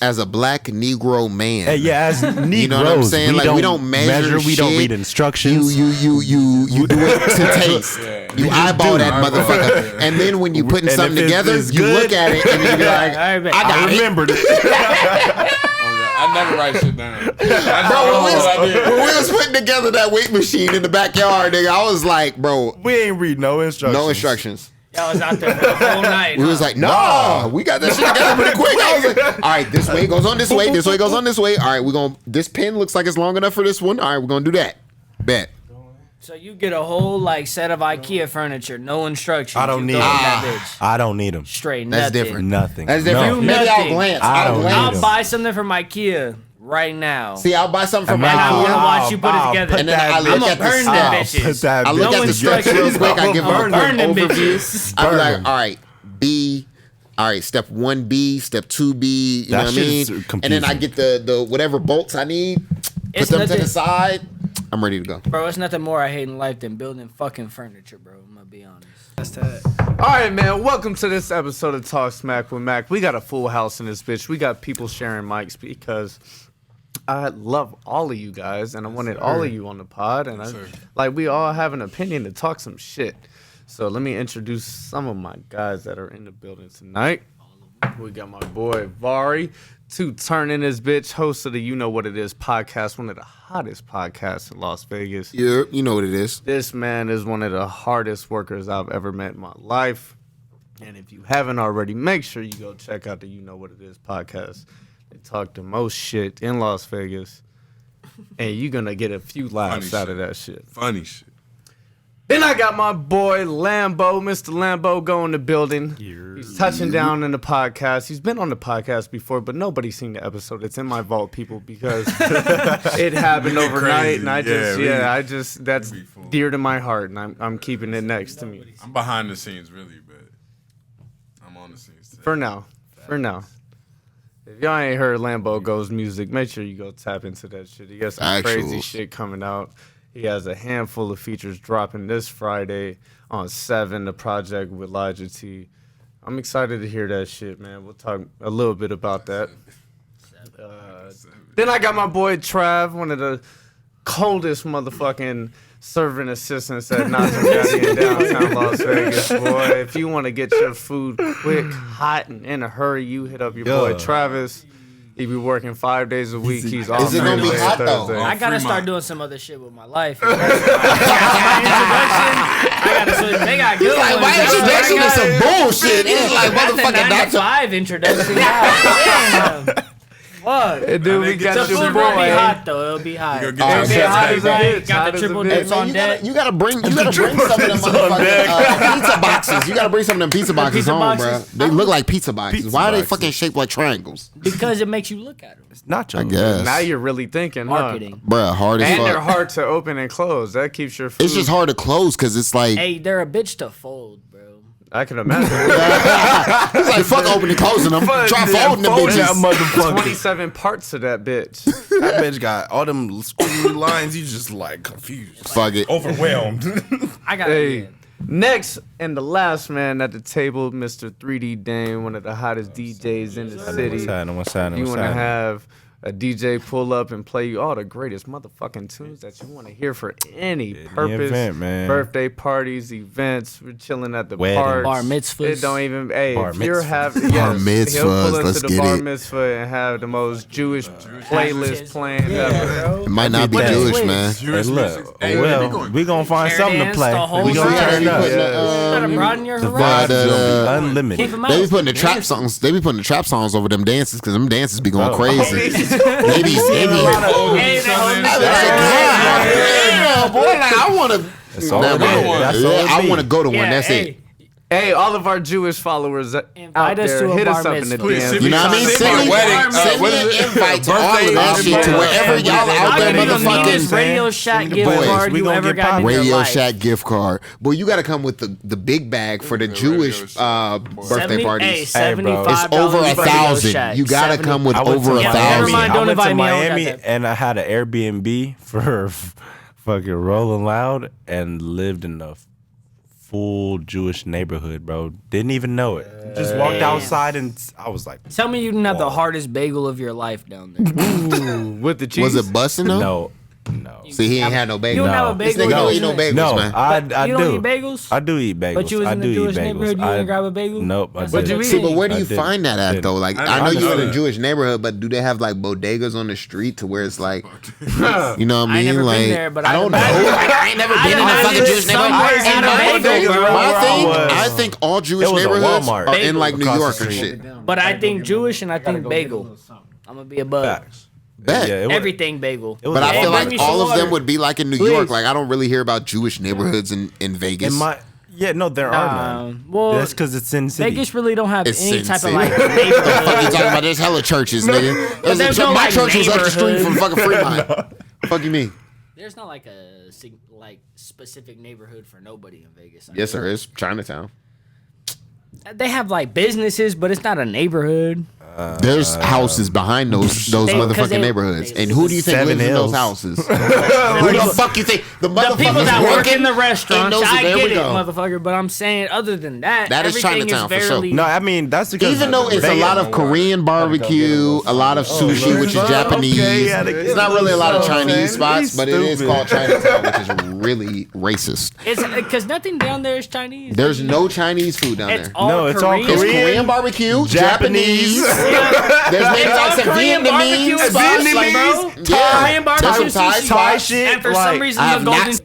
as a black Negro man. Hey, yeah, as Negroes, you know what I'm saying? We don't measure we don't read instructions. You do it to taste. You eyeball that motherfucker, and then when you putting something together, you look at it and you be like, I remembered it. I never write shit down. Bro, when we was putting together that weight machine in the backyard, nigga, I was like, bro, we ain't read no instructions. No instructions. Y'all was out there for the whole night. We was like, no, we got that shit together pretty quick. I was like, all right, this way goes on this way, this way goes on this way. All right, this pin looks like it's long enough for this one. All right, we're gonna do that. Bet. So you get a whole set of IKEA furniture, no instructions. I don't need them. I don't need them. Straight nothing. That's different. Nothing. That's different. No. Maybe I'll glance. I'll buy something from IKEA right now. See, I'll buy something from IKEA. And I want to IKEA. watch you put it together. And then I look at the burn them bitches. I look at the steps real quick. I give them a quick overview. I'm like, all right, B. All right, step 1B, step 2B, you know what I mean? And then I get the whatever bolts I need, put them to the side. I'm ready to go. Bro, it's nothing more I hate in life than building fucking furniture, bro. I'm gonna be honest. That's that. All right, man. Welcome to this episode of Talk Smack with Mac. We got a full house in this bitch. We got people sharing mics because I love all of you guys, and I wanted all of you on the pod, and we all have an opinion to talk some shit. So let me introduce some of my guys that are in the building tonight. We got my boy Vari, turn in this bitch, host of the You Know What It Is podcast, one of the hottest podcasts in Las Vegas. Yeah, you know what it is. This man is one of the hardest workers I've ever met in my life. And if you haven't already, make sure you go check out the You Know What It Is podcast. They talk the most shit in Las Vegas. And you're going to get a few laughs out of that shit. Funny shit. Then I got my boy Lambo, Mr. Lambo, going to building. He's touching down in the podcast. He's been on the podcast before, but nobody's seen the episode. It's in my vault, people, because it happened overnight, and that's dear to my heart, and I'm keeping it next to me. I'm behind the scenes, really, but I'm on the scenes today. For now. If y'all ain't heard Lambo Go's music, make sure you go tap into that shit. He got some crazy shit coming out. He has a handful of features dropping this Friday on 7, the project with Elijah T. I'm excited to hear that shit, man. We'll talk a little bit about that. Then I got my boy Trav, one of the coldest motherfucking serving assistants at Nazi in downtown Las Vegas, boy. If you want to get your food quick, hot, and in a hurry, you hit up your boy Travis. He be working 5 days a week. He's off. Is it gonna be hot though? I gotta start doing some other shit with my life. My introduction. They got good ones. My introduction is some bullshit. It's like motherfucking Dr. 5 introduction. Damn. What? Dude, we got the your food boy. will be hot though. It'll be hot. It'll be hot as a bitch. Got the triple dips on deck. You gotta bring some of them motherfucking pizza boxes. You gotta bring some of them pizza boxes home, bro. They look like pizza boxes. Why are they fucking shaped like triangles? Because it makes you look at them. It's nachos. I guess. Now you're really thinking, Marketing. Bruh, hard as fuck. And they're hard to open and close. That keeps your food. It's just hard to close because it's like. Hey, they're a bitch to fold, bro. I can imagine. It's like fuck opening and closing them. Try folding them bitches. 27 parts of that bitch. That bitch got all them squiggly lines. You just like confused. Fuck it. Overwhelmed. I got it. Next and the last man at the table, Mr. 3D Dame, one of the hottest DJs in the city. What's happening? You want to have a DJ pull up and play you all the greatest motherfucking tunes that you want to hear for any purpose. Event, man. Birthday parties, events. We're chilling at the Weddings. park. Bar mitzvahs. It don't even. Hey, Bar if you're having Bar mitzvahs, he'll pull up let's to the get bar it. mitzvah and have the most Jewish playlist playing ever. It might not be Jewish, man. Hey, look. We gonna find something to play. We gonna turn up. Gotta broaden your The horizon. vibes gonna be unlimited. Keep 'em They be out. putting the trap songs. They be putting the trap songs over them dances because them dances be going crazy. They be. Hey, they hold I be like, damn, boy, like I want to. That's all it I want to go to one. That's it. Hey, all of our Jewish followers out Invite us there, to a hit us bar up in the mitzvah. DMs. You know what I mean? Send me an invite to all of that shit to wherever y'all out there, I'll give you the meanest motherfucking Radio Shack gift boys, card we you gonna ever get got in your Radio life. Shack gift card. Boy, you got to come with the big bag for the Jewish birthday parties. Hey, bro. It's over 1,000. You got to come with over Yeah, 1,000. never mind, don't I went invite to me, I don't got Miami that. and I had an Airbnb for fucking Rolling Loud and lived in the full Jewish neighborhood, bro. Didn't even know it. Just walked outside and I was like, Tell me you didn't have the hardest bagel of your life down there. Ooh, with the cheese. Was it busting though? no. See, he ain't had no bagels. You don't have a This bagel? nigga don't eat in no it? bagels, No, man. I You do. don't eat bagels? I do eat bagels. But you was I in do the eat Jewish bagels. neighborhood, you didn't grab a bagel? Nope. I That's didn't. what you See, eat. but where do I you didn't. find that at though? Like, I I know didn't you know in a that. Jewish neighborhood, but do they have like bodegas on the street to where it's like, you know what I mean? I ain't never been Like, there, but I don't know. I imagine- Like, I ain't never I been in a imagine fucking Jewish neighborhood. somewhere And had a my bagel, thing, bro. I think all Jewish It was a neighborhoods Walmart. are in like New Across York the and street. shit. But I think Jewish and I think bagel. I'm gonna be a bug. Facts. Bet. Yeah, it was, Everything bagel. it was But a I feel Walmart. like Bring me all some of them water. would be like in New Please. York. Like I don't really hear about Jewish neighborhoods in Vegas. Yeah, no, there are none. Well, That's because it's Sin City. Vegas really don't have It's any Sin type of City. like What the fuck you neighborhood. talking about? There's hella churches, nigga. there's no, My like, church was up the street from neighborhood. fucking Fremont. Fuck you mean? There's not like a specific neighborhood for nobody in Vegas. Yes, there is. Chinatown. They have like businesses, but it's not a neighborhood. There's houses behind those 'cause motherfucking they- neighborhoods. they- And who do you think Seven lives in those Hills. houses? Who the fuck you think? The The people motherfuckers that work working in the restaurants, those- I there we get it, go. motherfucker. But I'm saying, other than that, That is everything Chinatown, for sure. fairly. No, I mean that's because Even though it's a lot of Korean barbecue, a lot of sushi, which is Japanese. Okay, yeah, they- It's not really a lot of Chinese man. spots, He's but it is stupid. called Chinatown, which is really racist. It's because nothing down there is Chinese. There's no Chinese food down It's there. all No, it's all Korean. It's Korean, Korean barbecue, Japanese. There's maybe It's like all some Korean barbecue Vietnamese and spots, sushi, like, bro. yeah. Korean barbecue, There's some Thai sushi, Thai spots. shit. and for like, some reason, I the have golden. not-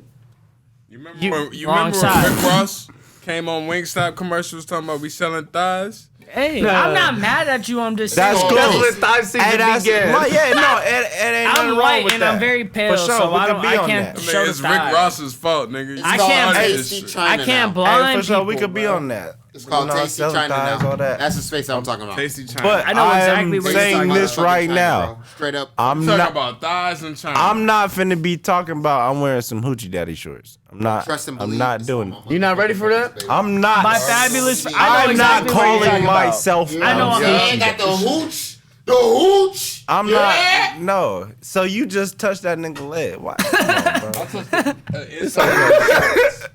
You remember wrong when side. Rick Ross came on Wingstop commercials talking about we selling thighs? Hey, I'm not mad at you. I'm just That's saying. cool. That's what Thai season Hey, that's began. yeah, no, it ain't nothing I'm wrong white with and that. I'm very pale, For sure, so we I could don't. be I on can't that. I show mean, the it's Rick thighs. Ross's fault, nigga. I can't- Tasty I China can't now. blind Hey, for sure, we people, could be bro. on that. It's called You know, Tasty selling China thighs, now. all that. That's the space I'm talking about. Tasty China. But I know exactly I'm what you're saying talking this Fucking right China, now. bro. Straight up. I'm talking not. about thighs in China. I'm not finna be talking about. I'm wearing some Hoochie Daddy shorts. I'm not. Trust and I'm believe. not It's doing. on my You not ready for that? I'm not. My fabulous. I know I'm exactly not what you're calling talking about. myself. I know a I'm- Yeah, Hoochie ain't got Daddy. the hooch. The hooch. I'm Yeah. not. No. So you just touched that nigga leg. Why? Come on, bro.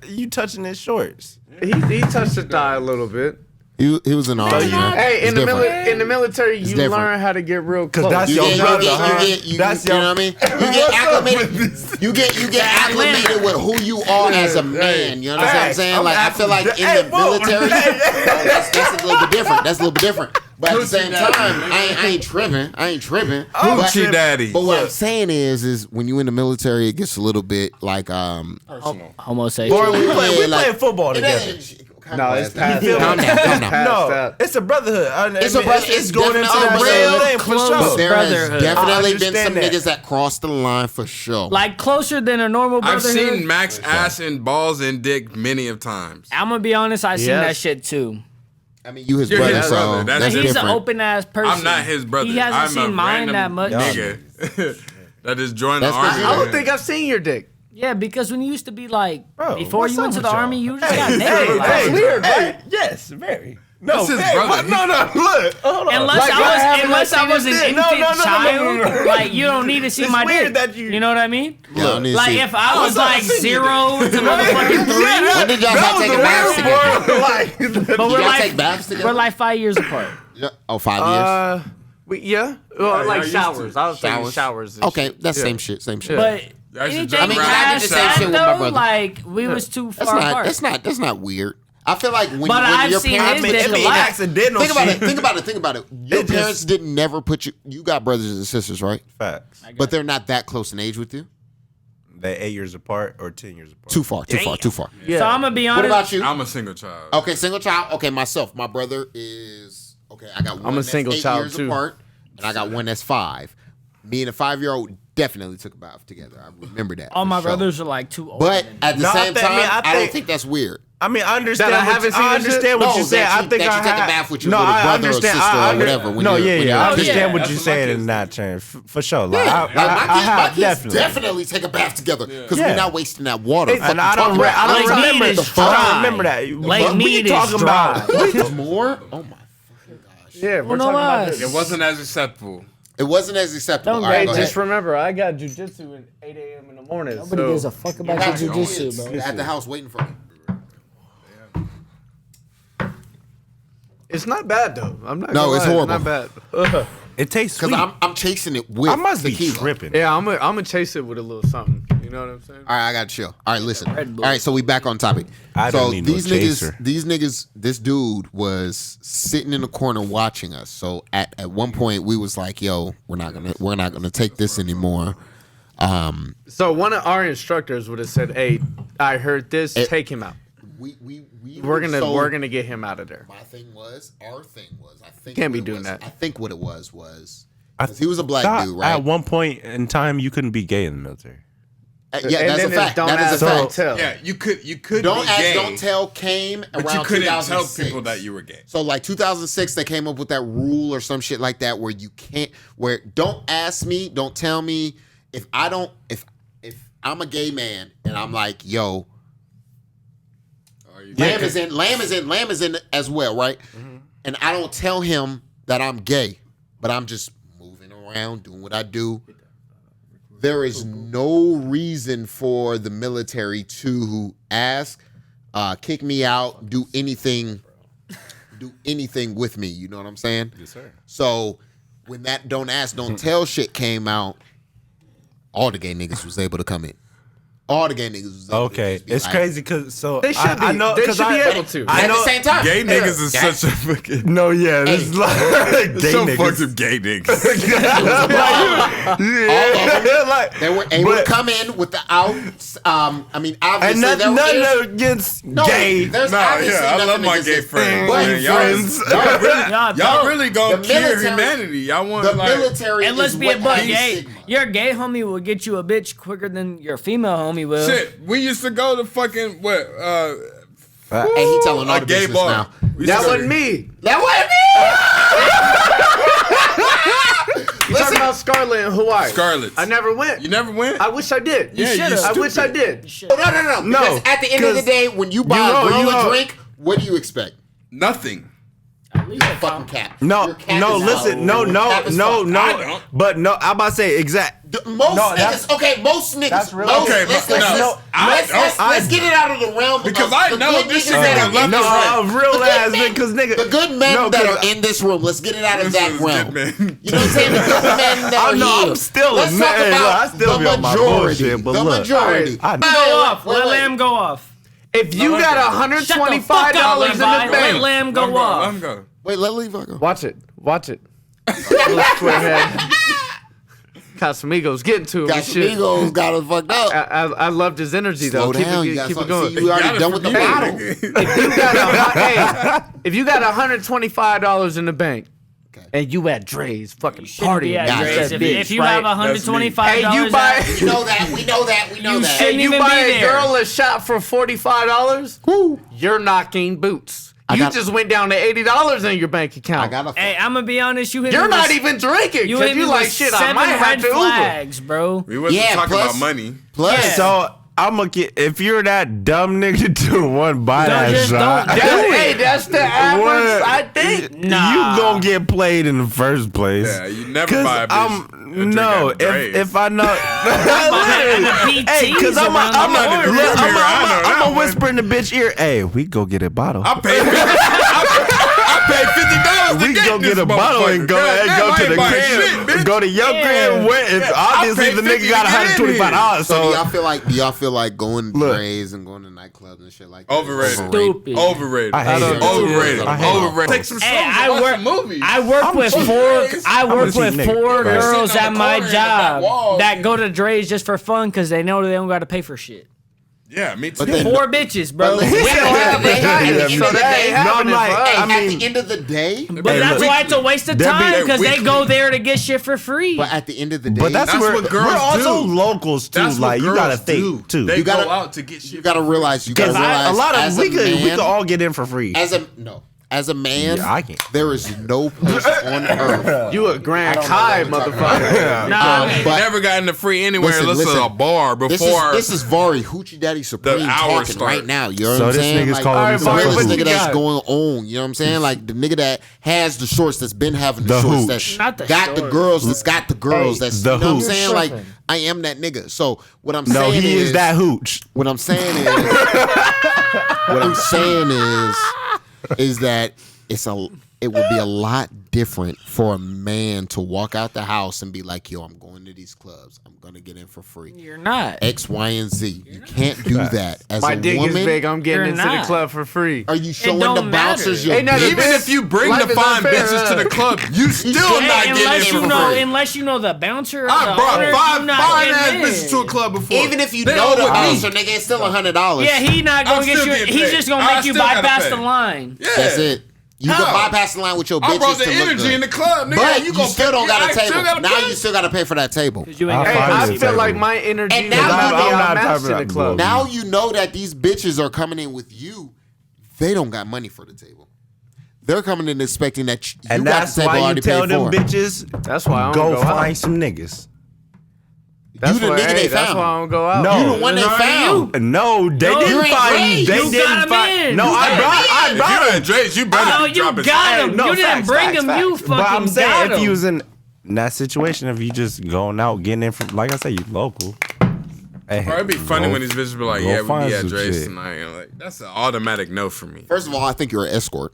You touching his shorts. He touched the thigh a little bit. He was in army. man. Hey, It's different. in the military, you different. learn how to get real close. that's You your get, brother, you huh? get, you That's you know your- what I mean? You get acclimated. You get acclimated with who you are as a man. You understand what I'm saying? Like I feel like in the military, that's a little bit different. That's a little bit different. But at the same time, I ain't tripping. Hoochie Daddy. But what I'm saying is when you in the military, it gets a little bit like Homosexual. Boy, we play like- football together. No, it's past feel Calm me? down, calm down. No, that. it's a brotherhood. It's a brother. It's going into definitely a real brotherhood. thing for Close. sure. But there has Brotherhood. definitely I been some understand that. niggas that crossed the line for sure. Like closer than a normal I've brotherhood. seen Max ass and balls and dick many of times. I'm gonna be honest. I seen Yes. that shit too. I mean, you his You're brother, his so brother. That's that's He's different. an open ass person. I'm not his brother. He hasn't I'm seen a mine that random much. nigga that just joined the That's army. I don't think I've seen your dick. Yeah, because when you used to be like, Bro, before what's you went up to the with y'all? army, you just got naked. like, That's weird, right? Yes, very. No, That's his hey, brother. what? No, look. Hold on. Unless Like, I haven't I was seen an his dick. infant No. child, like you don't need to see It's my weird dick. that you- You know what I mean? Yeah, I don't need to Like see if it. I was like 0 to motherfucking 3, When did y'all start taking baths together? Like, but Y'all take baths together? we're like 5 years apart. Oh, 5 years. Yeah. Well, like I used showers. to. I was thinking Showers. showers. and Okay, shit. that's Yeah. same shit. But I used to anything jump around. I did the past same that shit with my though, brother. like we was too That's far not. apart. That's not weird. I feel like when, But when I've your seen parents his it dick be a lot. accidental think about shit. it. Think about it. Your It just- parents didn't never put you. You got brothers and sisters, right? Facts. But they're not that close in age with you. They 8 years apart or 10 years apart. Too far. So I'm gonna be honest. What about you? I'm a single child. Okay, single child. Okay, myself. My brother is okay. I got one. I'm a that's single 8 child, years too. apart, and I got one that's 5. Me and a 5-year-old definitely took a bath together. I remember that. All for my sure. brothers are like too old. But at the No, same time, I don't think- think that's weird. I mean, I understand. That I haven't seen I this shit? understand what No, you said. that I you- think that I you take a had- bath with your no, little I brother or understand. sister I or under- whatever when no, you're- when yeah, you're I a kid. understand what That's you're what my saying kids in do. that term for sure. Like, Yeah, I, like my kids definitely. definitely take a bath together because Yeah. we're not wasting that water. And Fucking I don't, talking about- I don't Lake remember. Mead is I don't dry. remember that. Lake We Mead is talking dry. about. more. Oh my! Yeah, we're no talking about lies. this. It wasn't as acceptable. It wasn't as acceptable. Don't All right, Hey, go just ahead. remember, I got jujitsu at 8 a.m. in the morning. Nobody so gives a fuck about Got your your jujitsu, kids bro. at the house waiting for me. It's not bad though. I'm not. No, it's horrible. It's not bad. It tastes sweet. Because I'm chasing it with I must be tequila. tripping. Yeah, I'm gonna chase it with a little something. You know what I'm saying? All right, I got to chill. All right, listen. All right, so we back on topic. I don't need no chaser. These niggas, this dude was sitting in the corner watching us. So at one point we was like, "Yo, we're not gonna take this anymore." So one of our instructors would have said, "Hey, I heard this. Take him out. We're gonna get him out of there." Our thing was, I think can't be doing that. I think what it was 'cause he was a black dude, right? At one point in time, you couldn't be gay in the military. Yeah, that's a fact. That is a fact. Yeah, you could Don't be ask, gay, don't tell came around but you couldn't 2006. tell people that you were gay. So like 2006, they came up with that rule or some shit like that where you can't, where don't ask me, don't tell me if I'm a gay man and I'm like, yo, Lamb is in as well, right? Mm-hmm. And I don't tell him that I'm gay, but I'm just moving around doing what I do. There is no reason for the military to ask, kick me out, do anything with me. You know what I'm saying? Yes, sir. So when that don't ask, don't tell shit came out, all the gay niggas was able to come in. All the gay niggas was able to just be it's like, crazy because They should be. I know, They 'cause should be I- able to. I at know the same time. Gay niggas is such a fucking No, yeah, this is like gay so niggas. fucked up gay niggas. Like, They were able to come in without, I mean, obviously and there nothing is, against no, gay. there's Nah, obviously yeah, I love nothing my against gay it. friends. But Man, y'all really gonna The cure military- humanity. Y'all want The like military And let's is be what a buck, has gay. stigma. Your gay homie will get you a bitch quicker than your female homie will. shit. We used to go to fucking what? Hey, he telling all A the gay business bar. now. We used That to go wasn't to- me. That You talking about Scarlet in Hawaii? Scarlet's. I never went. You never went? I wish I did. Yeah, you I wish I stupid. did. wasn't. No. Because at the end of the 'cause day, when you buy know- a girl you a know- drink, what do you expect? Nothing. You're a fucking cap. No, Your cap no, is listen, out. no, Your cap is fucked. I don't. but no, I'm about to say exact. Most No, niggas, that's- most niggas. that's real. Most, Okay, let's, but let's, no, let's, I let's, don't. let's, let's get it out of the realm Because of I the know good this niggas shit that gonna are in love this this room. No, real The good ass men- because nigga. The good men No, that 'cause are in this room, let's get it out of This that is realm. good, man. You know what I'm saying? The good men that are I know, here. I'm still a Let's man. talk Look, I about still the be on my majority. bullshit, but The look. majority. I- Go off. Wait, Let wait. Lamb go off. If you got Shut the fuck up, $125 in the Levi. Let bank, Lamb go Let off. him go. Wait, let Levi go. watch it. Little square head. Casamigos getting to him. and shit. Casamigos got us fucked up. I loved his energy though. Slow down. You Keep got it going. See, you already done with the bottle. If you got $125 in the bank, and you at Dre's fucking party, Yeah, Got Grace, it. if you have $125, Hey, you buy- You know that. We know that. We know You that. shouldn't and you even buy be a there. girl a shot for $45, you're knocking boots. You just went down to $80 in your bank account. I got a. Hey, I'm gonna be honest. You hit You're me not with, even drinking You because hit me you like with shit. I 7 might have red to Uber. flags, bro. We wasn't Yeah, talking plus- about money. Plus, Yeah. So I'm gonna get if you're that dumb nigga to one buy Don't that just shot. don't- Hey, that's the average. What? I think. Nah. You gonna get played in the first place. Yeah, you never 'Cause buy a bitch. no, if I know, And the hey, because PTs I'm around the corner. a whisper in the bitch ear. Hey, we go get a bottle. I paid $50 to We get go this get a bottle and go motherfucker. and go Goddamn, to I the ain't buying crib. shit, bitch. Go to your Yeah. crib. Obviously, paid the 50 nigga got to get in $125. So do So y'all feel like going to Look. Dre's and going to nightclubs and shit like that? Overrated. Stupid. Overrated. I hate it. Overrated. I hate it. Overrated. Take some Hey, songs I and watch work. some movies. I work with four. I work see with nigga. four Right. girls Sitting at on the my corner in that job wall. that go to Dre's just for fun because they know they don't got to pay for shit. Yeah, me too. But then- 4 bitches, bro. But But listen, We don't have at the that. end of So the that day, ain't No, I'm happening like, for us. hey, I at mean- the end of the day, Hey, that's look. why it's a waste of That be- time because they weekly. go there to get shit for free. but at the end of the day, But that's That's where what girls we're also do. locals too. That's what Like you gotta girls think do. too. They You gotta- go out to get shit. you gotta realize. You gotta Because realize a lot of as we a could man, all get in for free. As a man, Yeah, I can't. there is no person on earth. You a Grand Kai motherfucker. Nah, But Never got into free anywhere listen, unless listen. it's a bar before. This is Vari Hoochie Daddy Supreme hour talking starts. right now. You know So what I'm this saying? nigga's Like, calling All right, the Vari, realest what nigga you that's got? going on. You know what I'm saying? Like the nigga that has the shorts, that's been having the The shorts, hooch. that's Not the got the shorts. girls, that's got the girls. That's the you know what I'm hooch. saying? Like I am that nigga. So what I'm No, saying he is that hooch. What I'm saying is, what I'm saying is that it would be a lot different for a man to walk out the house and be like, yo, I'm going to these clubs. I'm going to get in for free. You're not. X, Y, and Z. You can't do that. As My a dick woman, is big. I'm getting into the not. club for free. are you showing don't the matter. bouncers your Ain't nothing dick? Even if you bring Life the is fine unfair, bitches to huh? the club, you still not Hey, getting in for free. unless you know the bouncer. Or I the brought owner, five you not fine ass getting in. bitches to a club before. Even if you They know all the with me. bouncer, nigga, it's still $100. Yeah, he not I'm gonna get still you. getting He's paid. just gonna I make you still gotta bypass pay. the line. Yeah. That's it. You How? can bypass the line with your bitches I brought the to look energy good. in the club, nigga. But you you gonna still don't got a I still table. gotta Now pay. you still got to pay for that table. You ain't Hey, got I Fine. feel like my energy And is now not you being know- unmatched in the club. Now you know that these bitches are coming in with you. They don't got money for the table. They're coming in expecting that you And got that's the table why you already tell paid them for. bitches, That's why I don't go go find out. some niggas. That's You the why, nigga they that's found. why I don't go out. No. You the one they found. No, they No, didn't you ain't find. Dre. They You didn't got 'em find. in. No, You I got 'em brought. If I you brought. had Dre's, you better Oh, be you dropping got some- him. No, You didn't facts, bring facts, him. You facts. fucking But I'm saying, got if him. you was in that situation, if you just going out getting in from, like I say, you local. Hey, Bro, it'd be funny go- when these bitches be like, go yeah, we find be at some Dre's shit. tonight. And like, that's an automatic no for me. First of all, I think you're an escort.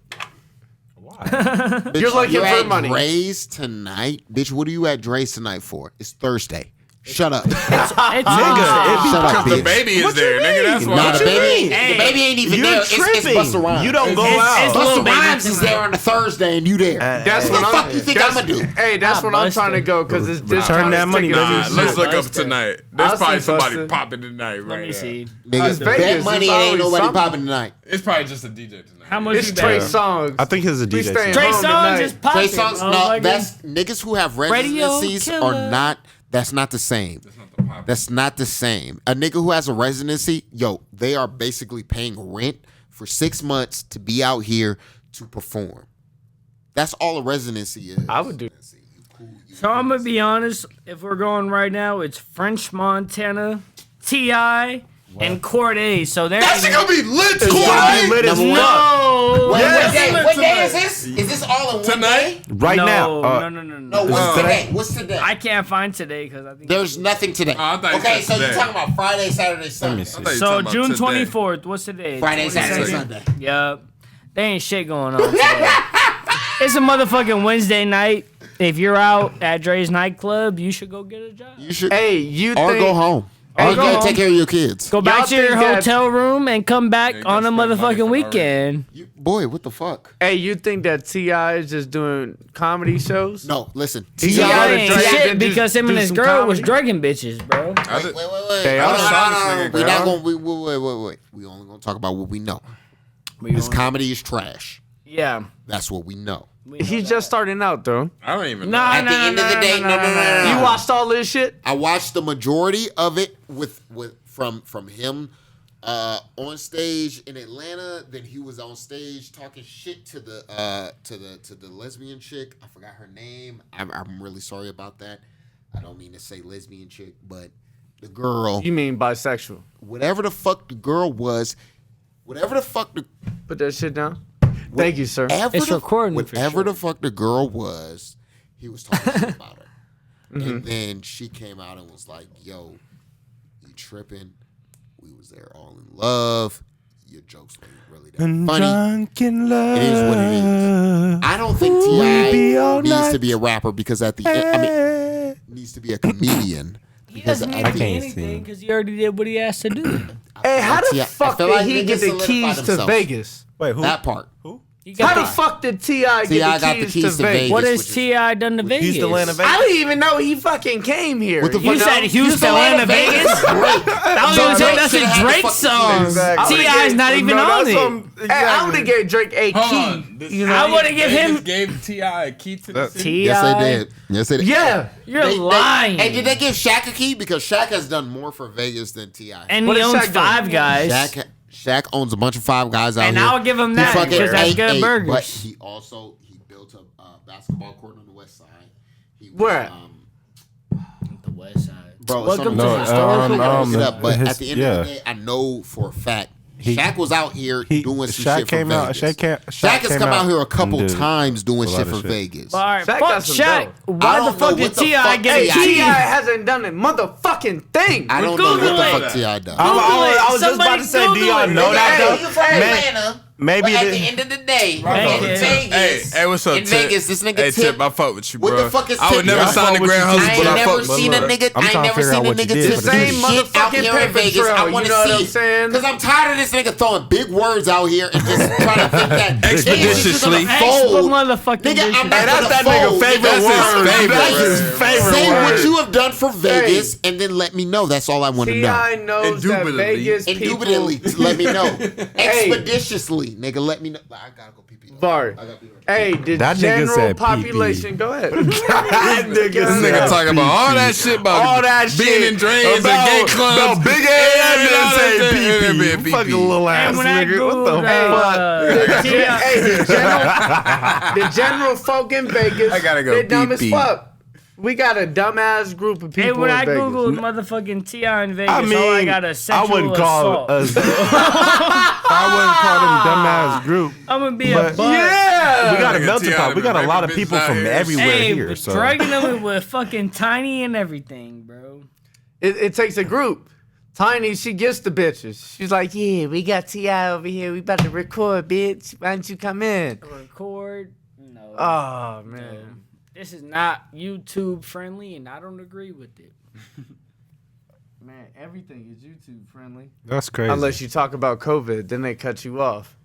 Bitch, You're looking for at money. Dre's tonight, bitch. What are you at Dre's tonight for? It's Thursday. Shut up. It's Shut up, Because the bitch. baby is What you there, nigga. That's mean? why. Nah, What the you baby, mean? the baby ain't even You're there. It's tripping. Busta Rhymes. You don't go It's- out. it's Lil Busta Baby Rhymes is tonight. there on a Thursday, and you there. That's what what the I'm. fuck you think I'm gonna do? Hey, that's Nah, what I'm trying to Busta. go because it's this Return time that it's money, tickets baby. and Nah, shit. let's look up Busta. tonight. There's I'll probably see somebody Busta. popping tonight, right? Let me now. see. Niggas, Vegas, bet it's money and ain't always nobody something. popping tonight. It's probably just a DJ tonight. How much It's you Trey bet? Songs. I think it's a We DJ. staying too. Trey home Songz tonight. is popping. Trey Songs, no, motherfucker. that's niggas who have Radio residencies killer. are not. That's not the same. That's not the pop. That's not the same. A nigga who has a residency, yo, they are basically paying rent for 6 months to be out here to perform. That's all a residency is. I would do. So I'm gonna be honest. If we're going right now, it's French Montana, T.I., and Corday. So they're That shit gonna be lit It's gonna be lit as Number one. no. Wait, Yes. what day is this? Is this all in one Tonight? day? Right no, now. no. No, what's today? What's today? I can't find today because I think. There's nothing today. Oh, I thought you Okay, said so you're today. talking about Friday, Saturday, Sunday. see. I thought you So talking about June today. 24th. What's today? Friday, Saturday, 22nd? Sunday. Yup. There ain't shit going on today. It's a motherfucking Wednesday night. If you're out at Dre's nightclub, you should go get a job. You should Hey, you or think? go home. Or Or you go gotta home. take care of your kids. Go back Y'all to your think that- hotel room and come back Yeah, you on a gotta spend money motherfucking for no weekend. Boy, what the fuck? Hey, you think that T.I. is just doing comedy shows? No, listen. He T.I. got ain't Dre shit and just because him do and his some girl was comedy? drugging bitches, bro. I Wait. did- They Hold are. on. They We're not are. going. Wait. We only gonna talk about what we know. This comedy is trash. Yeah. That's what we know. He's just starting out though. I don't even know. Nah, At the end of the day, no. You watched all this shit? I watched the majority of it from him on stage in Atlanta. Then he was on stage talking shit to the lesbian chick. I forgot her name. I'm really sorry about that. I don't mean to say lesbian chick, but the girl, You mean bisexual? whatever the fuck the girl was, whatever the fuck the Put that shit down. Thank you, sir. It's recording for whatever sure. the fuck the girl was, he was talking shit about her. Mm-hmm. And then she came out and was like, yo, you tripping. We was there all in love. Your jokes weren't really that funny. Drunk in love. It is what it is. I don't think We be T.I. all needs to night. be a rapper because at the end, I mean, needs to be a comedian. He Because doesn't I need to do can't anything sing. because he already did what he asked to do. Hey, how the T.I. I fuck feel did like he niggas get the solidified keys to themselves. Vegas? Wait, who? That part. He How got the fuck did T.I. T.I. get the keys to Vegas? What which has is- T.I. done to Vegas? He's the land of Vegas. I didn't even know he fucking came here. What the You fuck? said Houston, Atlanta, Vegas? I was gonna say that's a Drake song. Exactly. T.I.'s not even on it. Hey, I would have gave Drake a Hold key. on. This- You know, I would have give They him just gave T.I. a key to the city. T.I. Yes, they did. Yes, they did. Yeah. You're lying. Hey, did they give Shaq a key? Because Shaq has done more for Vegas than T.I. And What he is owns Shaq doing? Five Guys. Shaq owns a bunch of Five Guys out And here. I'll give him He that, fucking because that's ate- good ate, burgers. But he also built a basketball court on the west side. He was, Where? The West Side. Bro, it's Welcome on to the- No, historical. Look it up, but his- at the end yeah. of the day, I know for a fact Shaq was out here doing some Shaq shit came for out. Vegas. Shaq has come out here a couple and did times doing a lot shit of for shit. Vegas. All right, Shaq fuck got some Shaq. dough. Why I the don't know fuck did what the T.I. fuck get Hey, a T.I. key? T.I. hasn't done a motherfucking thing. I don't know what Google the it. fuck T.I. done. I was just about to say, do y'all know that Hey, though? you from Man, Atlanta. Maybe But at the end of the day, in Vegas, Hey, what's up, in Vegas, this nigga Hey, Tip. I fuck with you, What bro. the fuck is I would Tip? never I sign the Grand I Hustle, but ain't I fuck never with seen a nigga. I'm I ain't trying to never figure seen out a what you nigga did do for some the shit motherfucking out here in paper Vegas. trail, I want you know what I'm to see. saying? Because I'm tired of this nigga throwing big words out here and just trying to think that Expeditiously. fold. Motherfucking Nigga, I'm bitches. not That's gonna that fold. nigga favorite That's word. his That's his favorite Say word. what you have done for Vegas and then let me know. That's all I want to know. T.I. knows that Indubitably. Vegas people. Indubitably, let me know. Expeditiously, nigga, let me know. I gotta go pee. Var. Hey, the That nigga general said population. Go ahead. This nigga talking about all that shit about All that being shit in drains and gay clubs. About big ass niggas say Yeah, pee. Fucking little ass And when I nigga. What the Googled, fuck? T.I. Hey, the general folk in Vegas, I gotta go they dumb as pee-pee. fuck. We got a dumbass group of Hey, people when in I Vegas. googled motherfucking T.I. in Vegas, I mean, all I got a sexual I wouldn't call assault. us. I wouldn't call them dumbass group. I'm gonna be But- a butt. Yeah. We got a Nigga, melting T.I. pot. We got a been lot of raping people bitches out from here. everywhere Hey, here. So dragging them with fucking Tiny and everything, bro. It takes a group. Tiny, she gets the bitches. She's like, yeah, we got T.I. over here. We about to record, bitch. Why don't you come in? Record? No. Oh, man. This is not YouTube friendly, and I don't agree with it. Man, everything is YouTube friendly. that's crazy. Unless you talk about COVID, then they cut you off.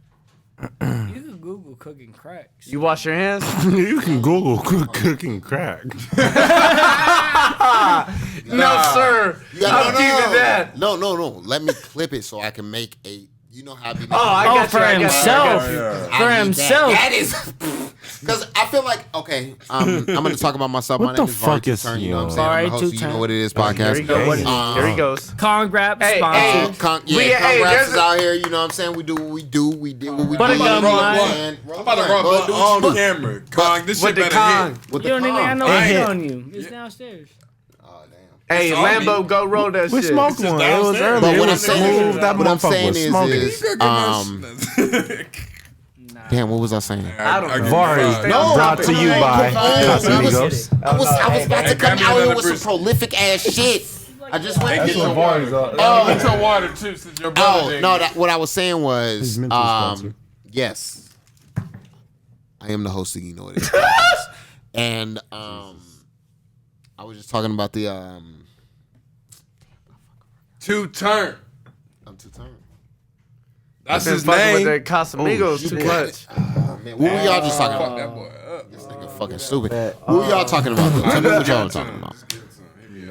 You can Google cooking cracks. You wash your hands? you can Google cooking crack. No, sir. I'm keeping that. No. Let me clip it so I can make a. You know how I be making. Oh, I Oh, got for you. I got you, I himself. got you. I For need himself. That is because I feel like I'm going to talk about myself. What My the name is Vardy fuck is Two-Turn, he you know what I'm on? saying? I'm the Vardy host of You Two-Turn. Know What It Is Here podcast. he goes. Here he goes. Congrats Hey, sponsor. Congrats is there's out here. You know what I'm saying? We do what we do. We did what we But do. a gun line. And I'm about to rub Bro, do what on you do. camera. Kong, this With shit the better Kong. hit. With You the don't even got no con. light hit. on you. It's downstairs. Oh, damn. Hey, It's on Lambo, me. go roll that We shit. smoked just one. It was downstairs. early. But It what I'm was saying, smooth. That what I'm motherfucker saying was is, smoking. damn, what was I saying? I don't know. Vardy, No, brought to you by Casamigos. I was about to come grab me out here another with some brisket. prolific ass shit. I just went. Get your water. Get your water too, since your brother Oh didn't no! get it. What I was saying was, His mental sponsor. yes, I am the host of You Know What It Is, and I was just talking about the Two-turn. I'm two-turn. That's Been his fucking with name. the Casamigos too much. Oh, man, what were y'all just talking Fuck about? that boy up. This nigga fucking stupid. What were y'all talking about? Though? Tell me what y'all were talking about.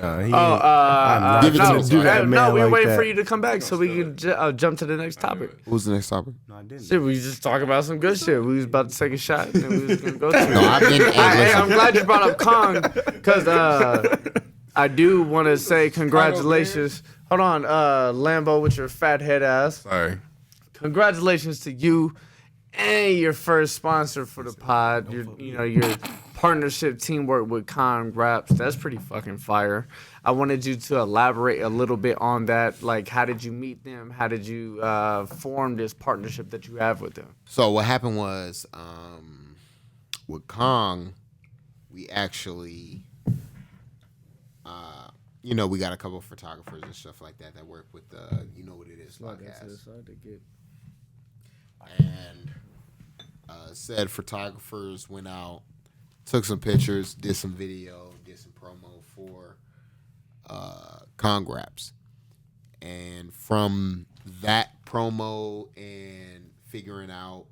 I'm Give not Give it to no, me. do that, man. no, we were like waiting that. for you to come back so we can jump to the next topic. Who's the next topic? Shit, we just talking about some good shit. We was about to take a shot and we was gonna go to. No, I've been. Hey, I'm glad you brought up Kong because I do want to say congratulations. Hold on, Lambo with your fat head ass. Sorry. Congratulations to you and your first sponsor for the pod. Your partnership teamwork with Congrats. That's pretty fucking fire. I wanted you to elaborate a little bit on that. Like, how did you meet them? How did you form this partnership that you have with them? So what happened was, with Kong, we actually, we got a couple of photographers and stuff like that work with the You Know What It Is podcast. And said photographers went out, took some pictures, did some video, did some promo for Congraps. And from that promo and figuring out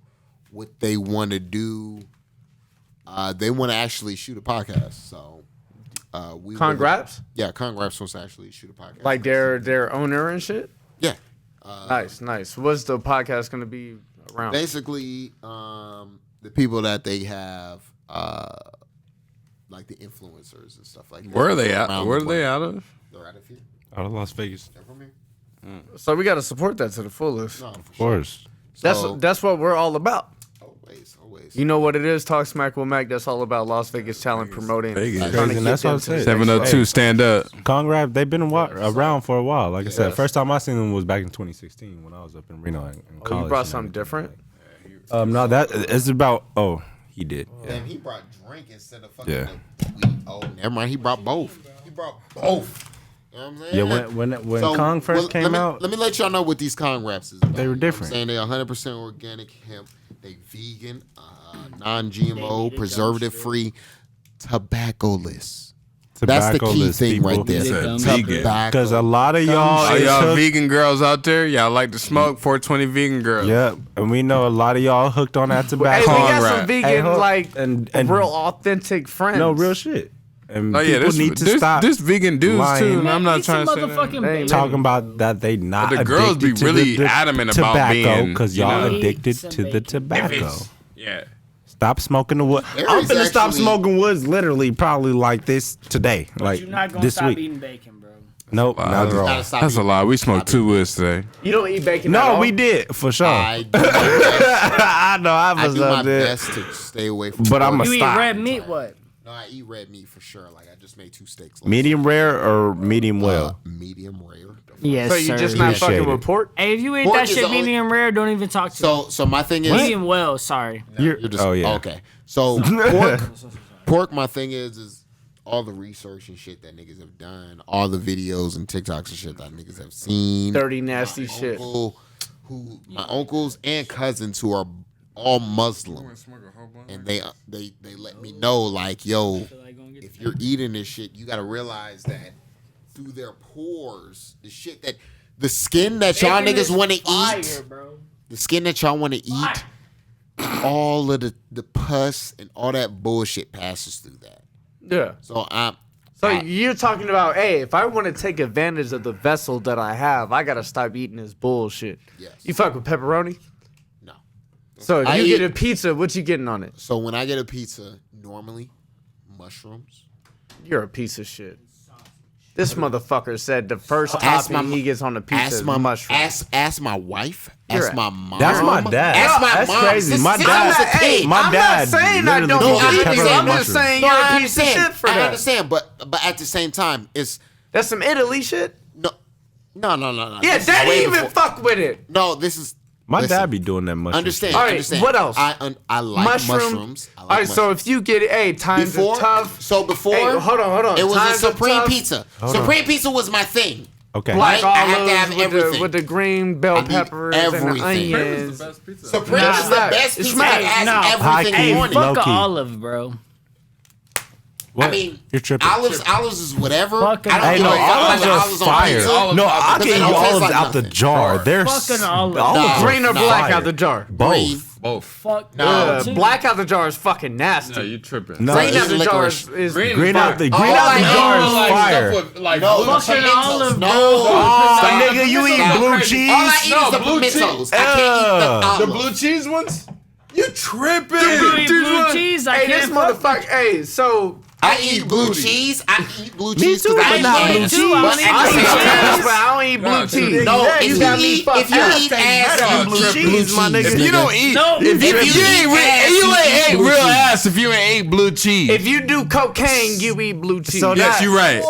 what they want to do, they want to actually shoot a podcast. So Congrats? Yeah, Congraps wants to actually shoot a podcast. Like their owner and shit? Yeah. Nice. What's the podcast going to be around? Basically, the people that they have, like the influencers and stuff like that. Where are they at? around Where the are they world. out of? They're out of here. Out of Las Vegas. They're from here. So we got to support that to the fullest. No, Of course. That's what we're all about. Always. You know what it is, Talk Smack with Mac. That's all about Las Vegas talent promoting. Vegas. Trying to Crazy, keep and that's what them I'm to saying. the 702, stand up. Congrats, they've been around for a while. Like I said, first time I seen them was back in 2016 when I was up in Reno in college. Oh, you brought and something different? No, that it's about. Oh, he did. Damn, he brought drink instead of fucking Yeah. the weed. Oh, never mind. He brought both. You know what I'm saying? Yeah, when Kong first came out, let me let y'all know what these Kong wraps is about. They were different. You know what I'm saying they 100% organic hemp. They vegan, non-GMO, preservative-free, tobacco-less. That's the key thing right there. Because a lot of y'all vegan girls out there, y'all like to smoke. 420 vegan girls. Yep, and we know a lot of y'all hooked on that tobacco. Hey, we got some vegan, and real authentic friends. No, real shit. And people need to stop. There's vegan dudes lying. too. I'm not trying to say that. Talking about that they not. But the girls be really adamant about tobacco being because y'all addicted to the tobacco. Yeah. Stop smoking the wood. I'm finna stop smoking woods literally probably like this today. Like you're not gonna this stop week. eating bacon, bro. Nope, not at all. That's a lie. We smoked 2 woods today. You don't eat bacon at No, all? we did for sure. I do my best. I know I was do my up there, best to stay away from. but I'm You a eat stop. red meat? What? No, I eat red meat for sure. Like I just made 2 steaks. Medium rare or medium well? Medium rare. Yes, So you sir. just not fucking with pork? Hey, if you eat Pork that is shit the only- medium rare, don't even talk to me. So my thing is Medium well, sorry. you're just okay. So pork. My thing is all the research and shit that niggas have done, all the videos and TikToks and shit that niggas have seen. Dirty, nasty shit. My uncles and cousins who are all Muslim, and they let me know like, yo, if you're eating this shit, you gotta realize that through their pores, the skin that y'all niggas want to eat, the skin that y'all want to eat, all of the pus and all that bullshit passes through that. Yeah. So you're talking about, hey, if I want to take advantage of the vessel that I have, I gotta stop eating this bullshit. Yes. You fuck with pepperoni? No. So if you get a pizza, what you getting on it? So when I get a pizza, normally mushrooms. You're a piece of shit. This motherfucker said the first topping he gets on the pizza is mushrooms. Ask my wife. Ask my mom. That's my dad. Ask my That's mom. crazy. My dad. I'm not saying I don't eat it. I'm just saying you're a piece of shit for that. I understand, but at the same time, that's some Italy shit. No. Yeah, daddy even fuck with it. No, this is. My dad be doing that much. Understand. All right, understand. what else? I like mushrooms. All right, so if you get times are tough. So before, hey, hold on. It was times a Supreme pizza. Supreme pizza was my thing. Okay. Black I have to olives have everything. with the green bell peppers and the everything. onions. Supreme is the best pizza that has everything Hey, on it. Fuck an olive, bro. What? I mean, you're tripping. Olives is whatever. Fucking I don't Hey, give no, a fuck about olives the are olives on fire. pizza. No, I Because get they you don't taste olives like out the nothing. jar. They're Fucking olives. olives Green are or black fire. out the jar? Both. Both. Fuck Black out the jar is fucking nasty. No, you tripping. No, Green it's out the jar licorice. is green fire. out the jar is fire. No, Fucking olive, no. Oh, nigga, you eat blue All I cheese? eat is the pimentos. I can't eat the olives. The blue cheese ones? You tripping? You eat blue cheese? I Hey, this can't fuck with motherfucker. Hey, so I eat blue cheese. I eat blue Me cheese too, because but I not eat blue it. cheese. But I at the don't same eat time, but I don't eat blue cheese. no, You if got you me eat fucked up. ass, you blue eat cheese, my nigga. If you don't eat, No. if you ain't ate real ass if you ain't ate blue cheese. If you do cocaine, you eat blue cheese. So Yes, you're right.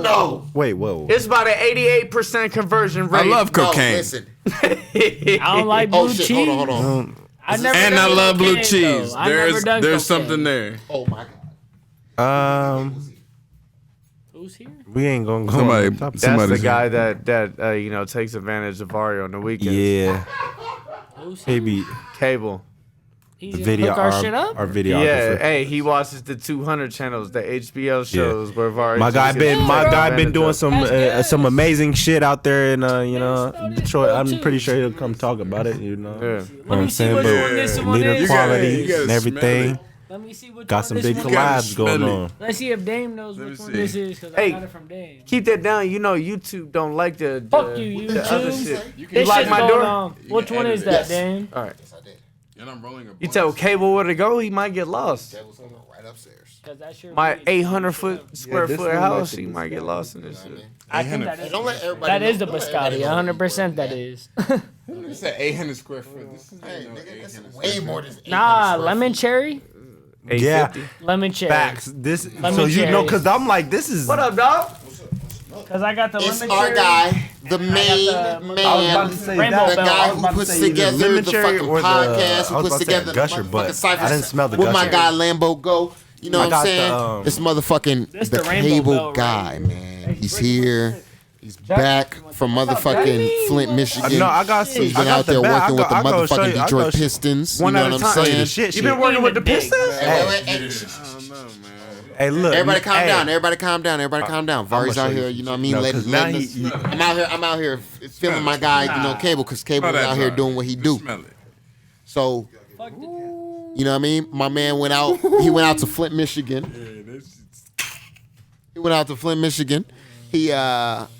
No. Wait, whoa. It's about an 88% conversion rate. I love No, cocaine. listen. I don't like blue Oh shit, cheese. hold on. I never And done I love blue cocaine, cheese. though. I never done There's cocaine. something there. Oh my god. Who's here? We ain't gonna go. Somebody- on the topic. That's the Somebody's guy that takes advantage of Ari on the weekends. Yeah, Who's he here? be Cable. He the just video. hook our shit up? Our Yeah, videographer. hey, he watches the 200 channels, the HBO shows where Ari. My guy just been gets my taken guy been advantage doing of. some amazing shit out there in Detroit. I'm too. pretty sure he'll come talk about it. You know, Yeah. Know what I'm see saying? which But one this one leader is. You quality gotta and smell everything. it. Let me see which Got one some this big one gotta collabs going smell it. on. Let's see if Dame knows Let me which one see. this is, because Hey, I got it from Dame. Keep that down. You know YouTube don't like the Fuck you, the other YouTube. shit. This like shit's my going door? on. Which one is that, Yes. Dame? All right. Yes, I did. And I'm rolling a You blunt. tell Cable where to go, he might get lost. That was right upstairs. Because that's your My weed. 800 square this foot one house, like he the might get lost in this shit. I think that is. Don't let everybody That know. is the Don't let everybody biscotti. know 100% that is. You said 800 square foot. This is Hey, no nigga, that's 800 way more than Nah, lemon cherry? Yeah, 850. Lemon cherry. facts. This Lemon so you know, cherry. cause I'm like, this is What up, dog? Because I got the It's lemon our cherry. guy, the main the- man, Rainbow the Bell. guy I was who about to puts say either together lemon the cherry fucking or the- podcast, I who was puts about to say together Gusher, the but motherfucking I didn't smell the with my Gusher. guy Lambo Go. You know what I'm saying? This motherfucking the cable guy, man. He's here. He's back from motherfucking Flint, Michigan. No, I got. He's been out there working with the motherfucking Detroit Pistons. You know what I'm saying? You been working with the Pistons? Hey, look. Everybody calm down. Everybody calm down. Everybody calm down. Vari's out here, you know what I mean? I'm out here feeling my guy, you know, Cable, because Cable is out here doing what he do. So, you know what I mean? My man went out. He went out to Flint, Michigan. He went out to Flint, Michigan. He got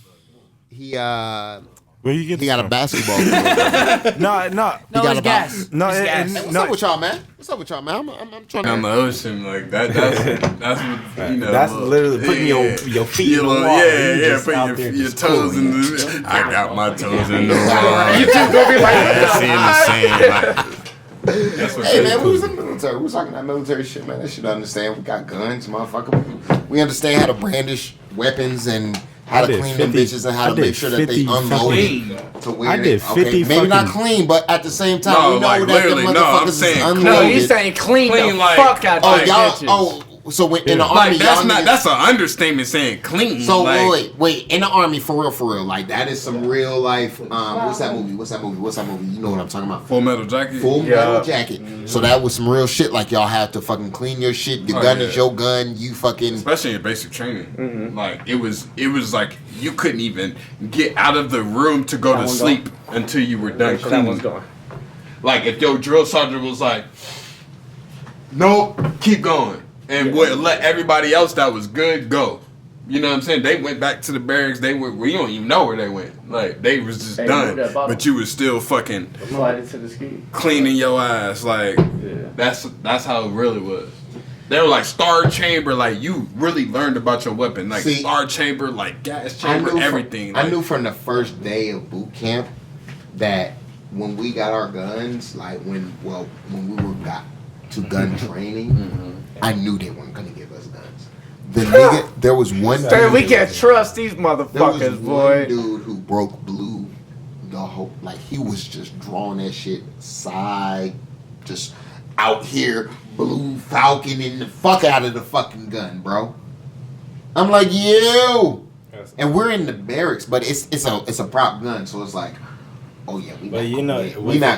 a basketball court. No. He got a gas. No, What's up with y'all, man? What's up with y'all, man? I'm trying to. On the ocean, like that's what you know. That's literally putting your feet in the water. Yeah, putting your toes in the. I got my toes in the water. You two gonna be like, in the sand. That's what Hey man, we was in the military. We was talking that military shit, man. That shit understand. We got guns, motherfucker. We understand how to brandish weapons and how to clean them bitches and how to make sure that they unload it to where I did 50 maybe not clean, but at the same time, we know that the motherfuckers is unloaded. no, he's saying clean the like, fuck out Oh, your y'all. bitches. Oh, so when, in the army, Like that's y'all not. niggas- That's an understatement saying clean. So like, wait. In the army, for real, like that is some real life. What's that movie? You know what I'm talking about? Full Metal Jacket. Full Metal Jacket. So that was some real shit. Like y'all have to fucking clean your shit. Your gun is your gun. You fucking. Especially in basic training, like it was like you couldn't even get out of the room to go to sleep until you were done cleaning. Like if your drill sergeant was like, "Nope, keep going," and would let everybody else that was good go. You know what I'm saying? They went back to the barracks. We don't even know where they went. Like they was just done, but you was still fucking cleaning your ass. Like that's how it really was. They were like star chamber. Like you really learned about your weapon. Like star chamber, like gas chamber, everything. I knew from the first day of boot camp that when we got our guns, like when we got to gun training, I knew they weren't gonna give us guns. The nigga, there was one dude. Man, we can't trust these There was motherfuckers, boy. one dude who broke blue. The whole like he was just drawing that shit side, just out here blue falconing the fuck out of the fucking gun, bro. I'm like, yo, and we're in the barracks, but it's a prop gun, so it's like, oh yeah, we not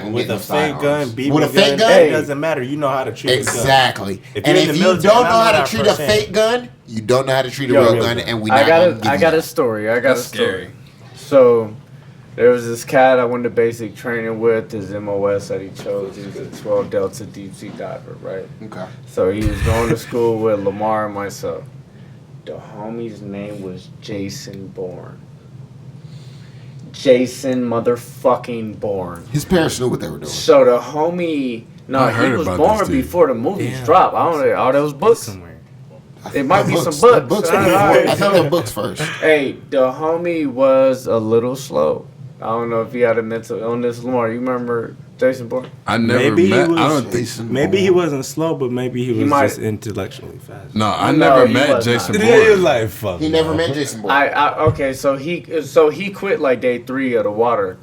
gonna with get a fake gun, with a fake gun, it doesn't matter. You know how to treat exactly. a gun. And if you don't know how to treat a fake gun, you don't know how to treat a real gun, and we not gonna give I got a story. So there was this cat I went to basic training with. His MOS that he chose. He was a 12 Delta deep sea diver, right? Okay. So he was going to school with Lamar and myself. The homie's name was Jason Bourne. Jason motherfucking Bourne. His parents knew what they were doing. So the homie, he was born before the movies dropped. I don't know. All those books somewhere. It might be some books. I thought they were books first. Hey, the homie was a little slow. I don't know if he had a mental illness. Lamar, you remember Jason Bourne? I never met. I don't think. Maybe he wasn't slow, but maybe he was just intellectually fast. No, I never met Jason Bourne. He was like, fuck. He never met Jason Bourne. Okay, so he quit like day 3 of the water,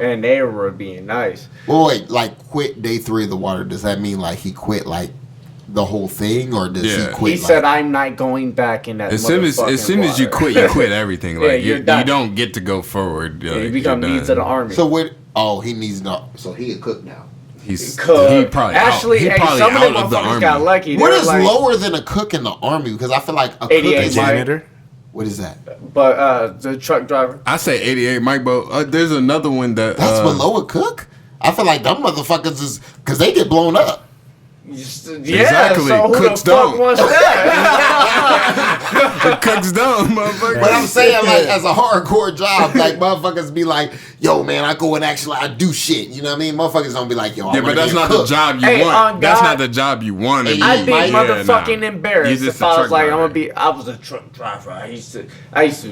and they were being nice. Well, wait, like quit day 3 of the water. Does that mean like he quit like the whole thing, or does he quit? He said, "I'm not going back in that." As soon as you quit everything. Like you don't get to go forward. You become needs of the army. So what? Oh, he needs to. So he a cook now. He probably actually. Some of them motherfuckers got lucky. What is lower than a cook in the army? Because I feel like a cook is janitor. What is that? But the truck driver. I say 88, Mike. But there's another one that's below a cook. I feel like them motherfuckers is because they get blown up. Exactly. So who Cooks the fuck don't. wants that? Cooks don't, motherfucker. But I'm saying, like, as a hardcore job, like, motherfuckers be like, yo, man, I go and actually, I do shit. You know what I mean? Motherfuckers don't be like, yo, but that's not the job you want. That's not the job you want. I'd be motherfucking embarrassed if I was like, I was a truck driver. I used to.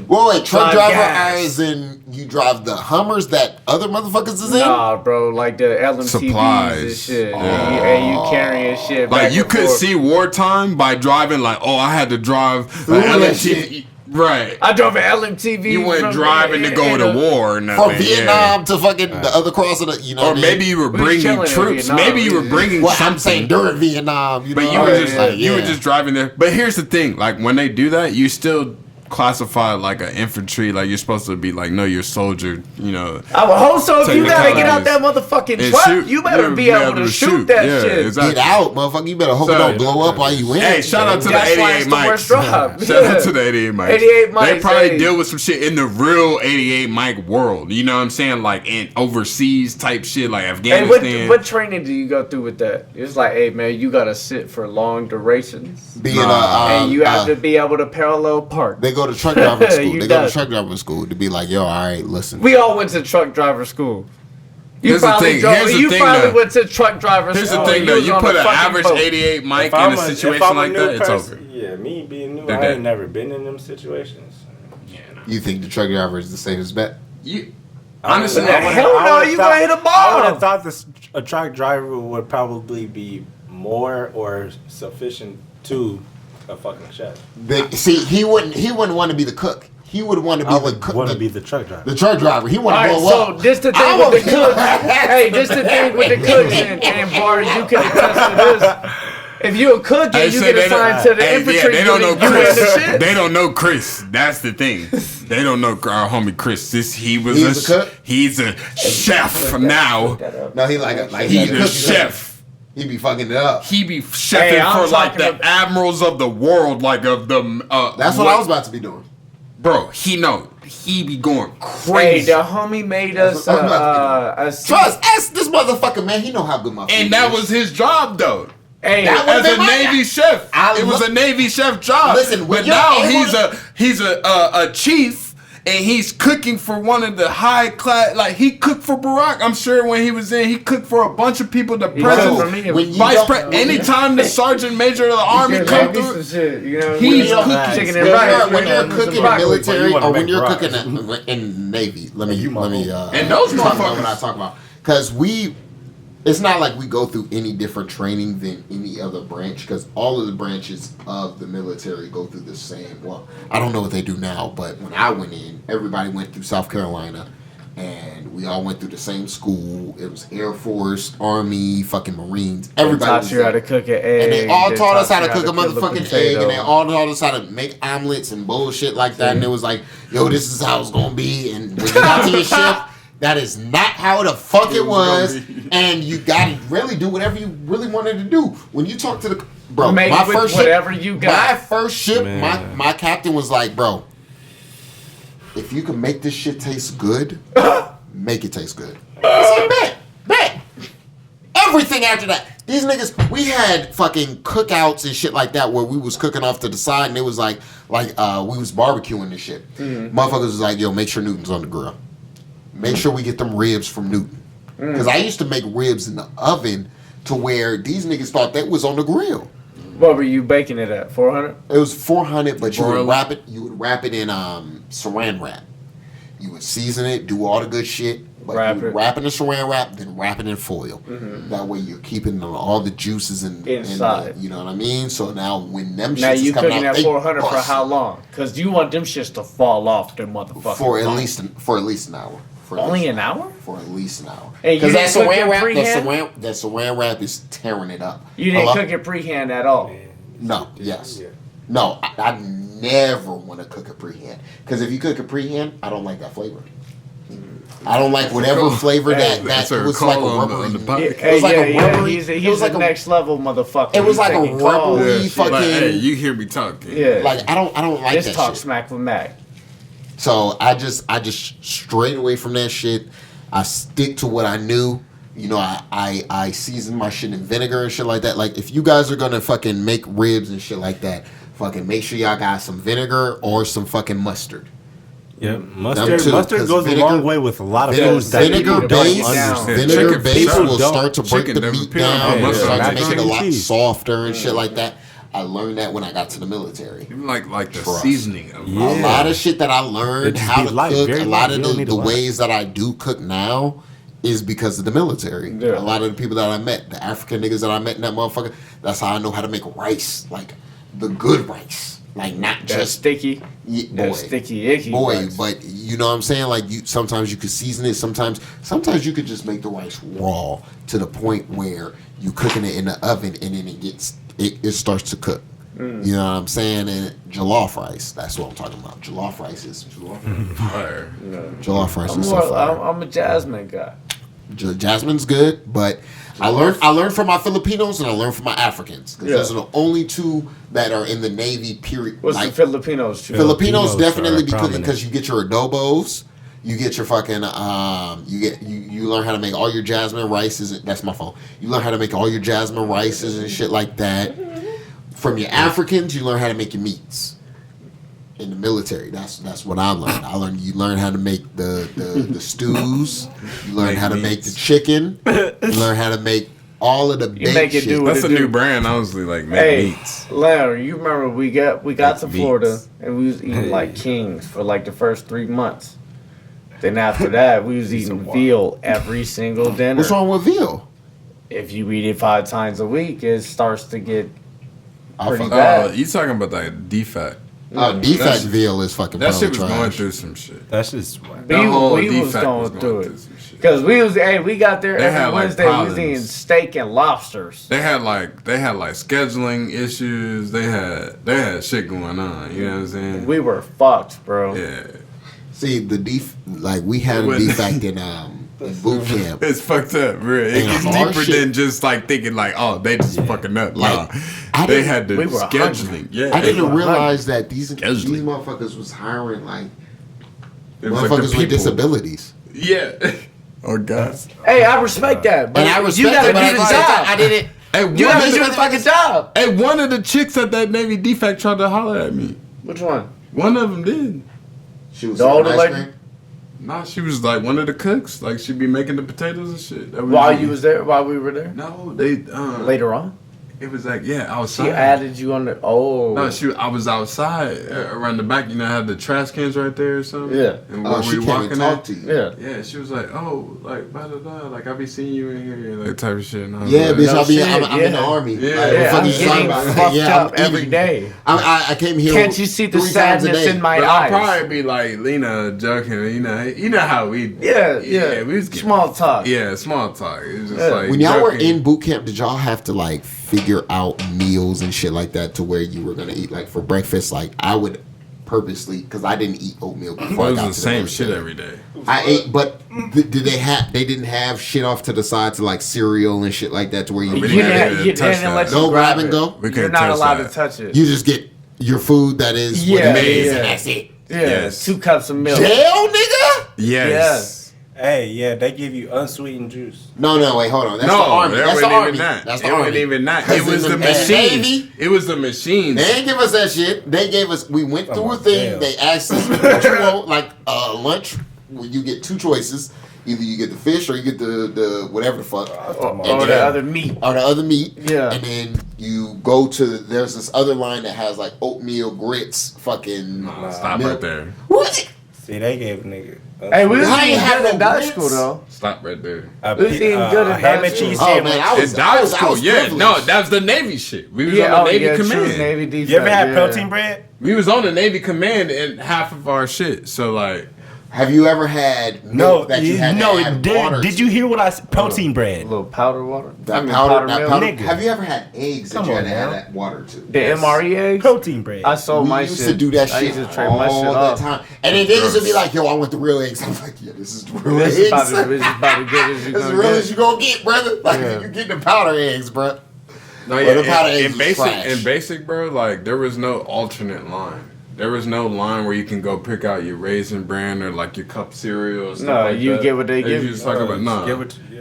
Well, wait, truck driver as in you drive the Hummers that other motherfuckers is in? Nah, bro, like the LMTVs supplies and shit. And you carrying shit. Like you could see wartime by driving. Like, oh, I had to drive an LMTV. Right. I drove an LMTV. You weren't driving to go to war or nothing. From Vietnam to fucking the other cross of the, you know. Or maybe you were bringing troops. Maybe you were bringing something. I'm saying during Vietnam, you know. But you were just driving there. But here's the thing: like when they do that, you still classify like an infantry. Like you're supposed to be like, no, you're a soldier. You know. I would hope so. If you gotta get out that motherfucking truck, you better be able to shoot that shit. Exactly. Get out, motherfucker. You better hope it don't blow up while you in. Hey, shout out to the 88 Mike. Shout out to the 88 Mike. 88 Mike. They probably deal with some shit in the real 88 Mike world. You know what I'm saying? Like in overseas type shit, like Afghanistan. Hey, what training do you go through with that? It's like, hey man, you gotta sit for long durations. And you have to be able to parallel park. They go to truck driving school. They go to truck driving school to be like, yo, all right, listen. We all went to truck driver school. You probably went to truck driver school. Here's the thing, though. You put an average 88 Mike in a situation like that, it's over. Yeah, me being new, I ain't never been in them situations. Yeah, You think the truck driver is the safest bet? Honestly, hell no, you gonna hit a ball. I would have thought a truck driver would probably be more or sufficient to a fucking chef. See, he wouldn't want to be the cook. He would want to be the cook. Want to be the truck driver. The truck driver. He want to blow up. So this the thing with the cook. Hey, this the thing with the cooks and Bart, you can attest to this. If you a cook and you get assigned to the infantry, they don't know Chris. They don't know Chris. That's the thing. They don't know our homie Chris. He's a cook. He's a chef now. No, he's a chef. He be fucking it up. He be chefing for like the admirals of the world, like of the. That's what I was about to be doing, bro. He be going crazy. Hey, the homie made us trust. Ask this motherfucker, man. He know how good my food and that was his job, though. Hey, as a Navy chef, it was a Navy chef job. Listen, but now he's a chief. And he's cooking for one of the high class, like he cooked for Barack. I'm sure when he was in, he cooked for a bunch of people. The president, vice president. Anytime the sergeant major of the army come through, he's cooking. When you're cooking in the military or when you're cooking in Navy, let me. And those motherfuckers. What I talk about, because it's not like we go through any different training than any other branch, because all of the branches of the military go through the same. Well, I don't know what they do now, but when I went in, everybody went through South Carolina, and we all went through the same school. It was Air Force, Army, fucking Marines. Everybody taught you how to cook an egg. And they all taught us how to cook a motherfucking egg, and they all taught us how to make omelets and bullshit like that. And it was like, yo, this is how it's gonna be. And when you got to your ship, that is not how the fuck it was, and you gotta really do whatever you really wanted to do. When you talk to the bro, my first ship, my captain was like, bro, if you can make this shit taste good, make it taste good. I said, bet. Everything after that, these niggas, we had fucking cookouts and shit like that where we was cooking off to the side, and it was like we was barbecuing and shit. Motherfuckers was like, yo, make sure Newton's on the grill. Make sure we get them ribs from Newton. Because I used to make ribs in the oven to where these niggas thought that was on the grill. What were you baking it at? 400? It was 400, but you would wrap it in saran wrap. You would season it, do all the good shit, but wrap it in saran wrap, then wrap it in foil. That way you're keeping all the juices inside. You know what I mean? So now when them shits is coming out, now you cooking at 400 for how long? Because you want them shits to fall off them motherfuckers. For at least an hour. Only an hour? For at least an hour. Because that saran wrap is tearing it up. You didn't cook it pre-hand at all? No, yes. No, I never want to cook it pre-hand. Because if you cook it pre-hand, I don't like that flavor. I don't like whatever flavor that was like a rubbery. It was like a rubbery. He's like a next level motherfucker. It was like a rubbery fucking. Like, hey, you hear me talking? Yeah. Like I don't like that shit. This talk smack with Mac. So I just strayed away from that shit. I stick to what I knew. You know, I season my shit in vinegar and shit like that. Like if you guys are gonna fucking make ribs and shit like that, fucking make sure y'all got some vinegar or some fucking mustard. Yeah, mustard goes a long way with a lot of foods. Vinegar base will start to break the meat down and start to make it a lot softer and shit like that. I learned that when I got to the military. Like the seasoning of a lot of shit that I learned how to cook, a lot of the ways that I do cook now is because of the military. A lot of the people that I met, the African niggas that I met in that motherfucker, that's how I know how to make rice, like the good rice. Like not That's just sticky. Boy, sticky icky. boy, rice. but you know what I'm saying? Like sometimes you could season it. Sometimes you could just make the rice raw to the point where you cooking it in the oven and then it starts to cook. You know what I'm saying? And jollof rice. That's what I'm talking about. Jollof rice is fire. Jollof rice is so fire. I'm a jasmine guy. Jasmine's good, but I learned from my Filipinos and I learned from my Africans. Because those are the only two that are in the Navy, period. What's the Filipinos? Filipinos definitely because you get your adobos, you get your fucking you learn how to make all your jasmine rices. That's my phone. You learn how to make all your jasmine rices and shit like that. From your Africans, you learn how to make your meats. In the military, that's what I learned. You learn how to make the stews. You learn how to make the chicken. You learn how to make all of the baked shit. That's a new brand, honestly. Like make meats. Larry, you remember we got to Florida and we was eating like kings for like the first 3 months. Then after that, we was eating veal every single dinner. What's wrong with veal? If you eat it 5 times a week, it starts to get pretty bad. You talking about like defect? Defect veal is fucking. That shit was trash. going through some shit. That's just. We was going through it because we got there every Wednesday. We was eating steak and lobsters. They had like scheduling issues. They had shit going on. You know what I'm saying? We were fucked, bro. Yeah. See we had a defect in boot camp. It's fucked up, bro. It gets deeper than just like thinking like, oh, they just fucking up. Like, they had the scheduling. Yeah, I didn't realize that these motherfuckers was hiring like motherfuckers with disabilities. Yeah. Oh God. Hey, I respect that, but and I respect you gotta do the job. I didn't. Hey, you gotta do the fucking job. Hey, one of the chicks at that Navy defect tried to holler at me. Which one? One of them did. She was the older lady. Nah, she was like one of the cooks. Like she'd be making the potatoes and shit. While you was there, while we were there. No, they later on. It was like outside. She added you on the No, I was outside around the back. You know, I had the trash cans right there or something. Yeah. And where she we came walking and talked to you. Yeah. Yeah, she was like, oh, like blah blah blah. Like I be seeing you in here, like type of shit. And I was Yeah, like, bitch, I'm in the army. Yeah, I'm getting fucked up every day. I came here. Can't you see the sadness in my eyes? I'll probably be like Lena joking. You know how we. Yeah. We was small talk. Yeah, small talk. It's just like when y'all were joking. in boot camp, did y'all have to like figure out meals and shit like that to where you were gonna eat like for breakfast? Like I would purposely, because I didn't eat oatmeal before I got to the same shit every day. I ate, but did they didn't have shit off to the side to like cereal and shit like that to where you didn't let no grab and go. You're not allowed to touch it. You just get your food that is what it is, and that's it. Yeah, yes. 2 cups of milk. Jail, nigga. Yes. Hey, yeah, they give you unsweetened juice. No, wait, hold on. That's the army. That's the army. That's the army. It wasn't even that. It was the machine. It was the machine. They didn't give us that shit. They gave us. We went through a thing. Damn. They asked us what you want, like lunch. Where you get 2 choices. Either you get the fish or you get the whatever the fuck. Or the other meat. Or the other meat. Yeah. And then you go to there's this other line that has like oatmeal grits. Fucking. Stop right there. What? See, they gave nigga. Hey, we was eating good in dive school though. Stop right there. We was eating good in dive school. Oh man, I was no, that was the Navy shit. We was on the Navy command. Navy defense, you ever had protein bread? We was on the Navy command and half of our shit. So like, have you ever had milk that you had to add water? Did you hear what I said? Protein bread. A little powder water. Powder milk. Have you ever had eggs that you had to add that water to? The MRE eggs? Protein bread. I sold my shit. We used to do that shit all the time. And then niggas would be like, yo, I want the real eggs. I'm like, yeah, this is the real eggs. This is about as good as you're going to get. This is as real as you going to get, brother. Like, you're getting the powder eggs, bro. No, yeah, in basic, bro, like, there was no alternate line. There was no line where you can go pick out your Raisin Bran or like your cup cereal or stuff like that. You get what they give you. Just talking about,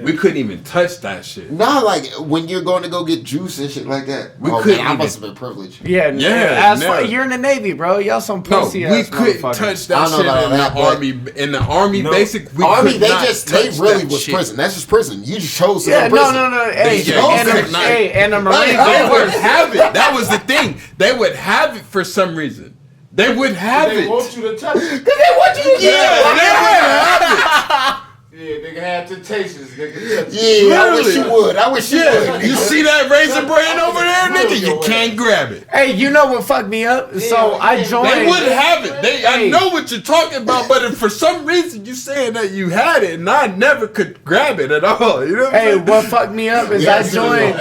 we couldn't even touch that shit. Nah, like when you're going to go get juice and shit like that. We couldn't. I must have been privileged. Yeah. You're in the Navy, bro. Y'all some pussy ass. We couldn't touch that shit in the army. In the army, basic. Army, they really was prison. That's just prison. You just chose to go prison. No. And the Marines, they would have it. That was the thing. They would have it for some reason. They would have it. They want you to touch it. Because they want you to they would have it. Yeah, nigga had temptations, nigga. Yeah, I wish you would. I wish you would. You see that Razor brand over there, nigga? You can't grab it. Hey, you know what fucked me up? So I joined. They wouldn't have it. I know what you're talking about, but if for some reason you saying that you had it, and I never could grab it at all. You know what I'm saying? What fucked me up is I joined.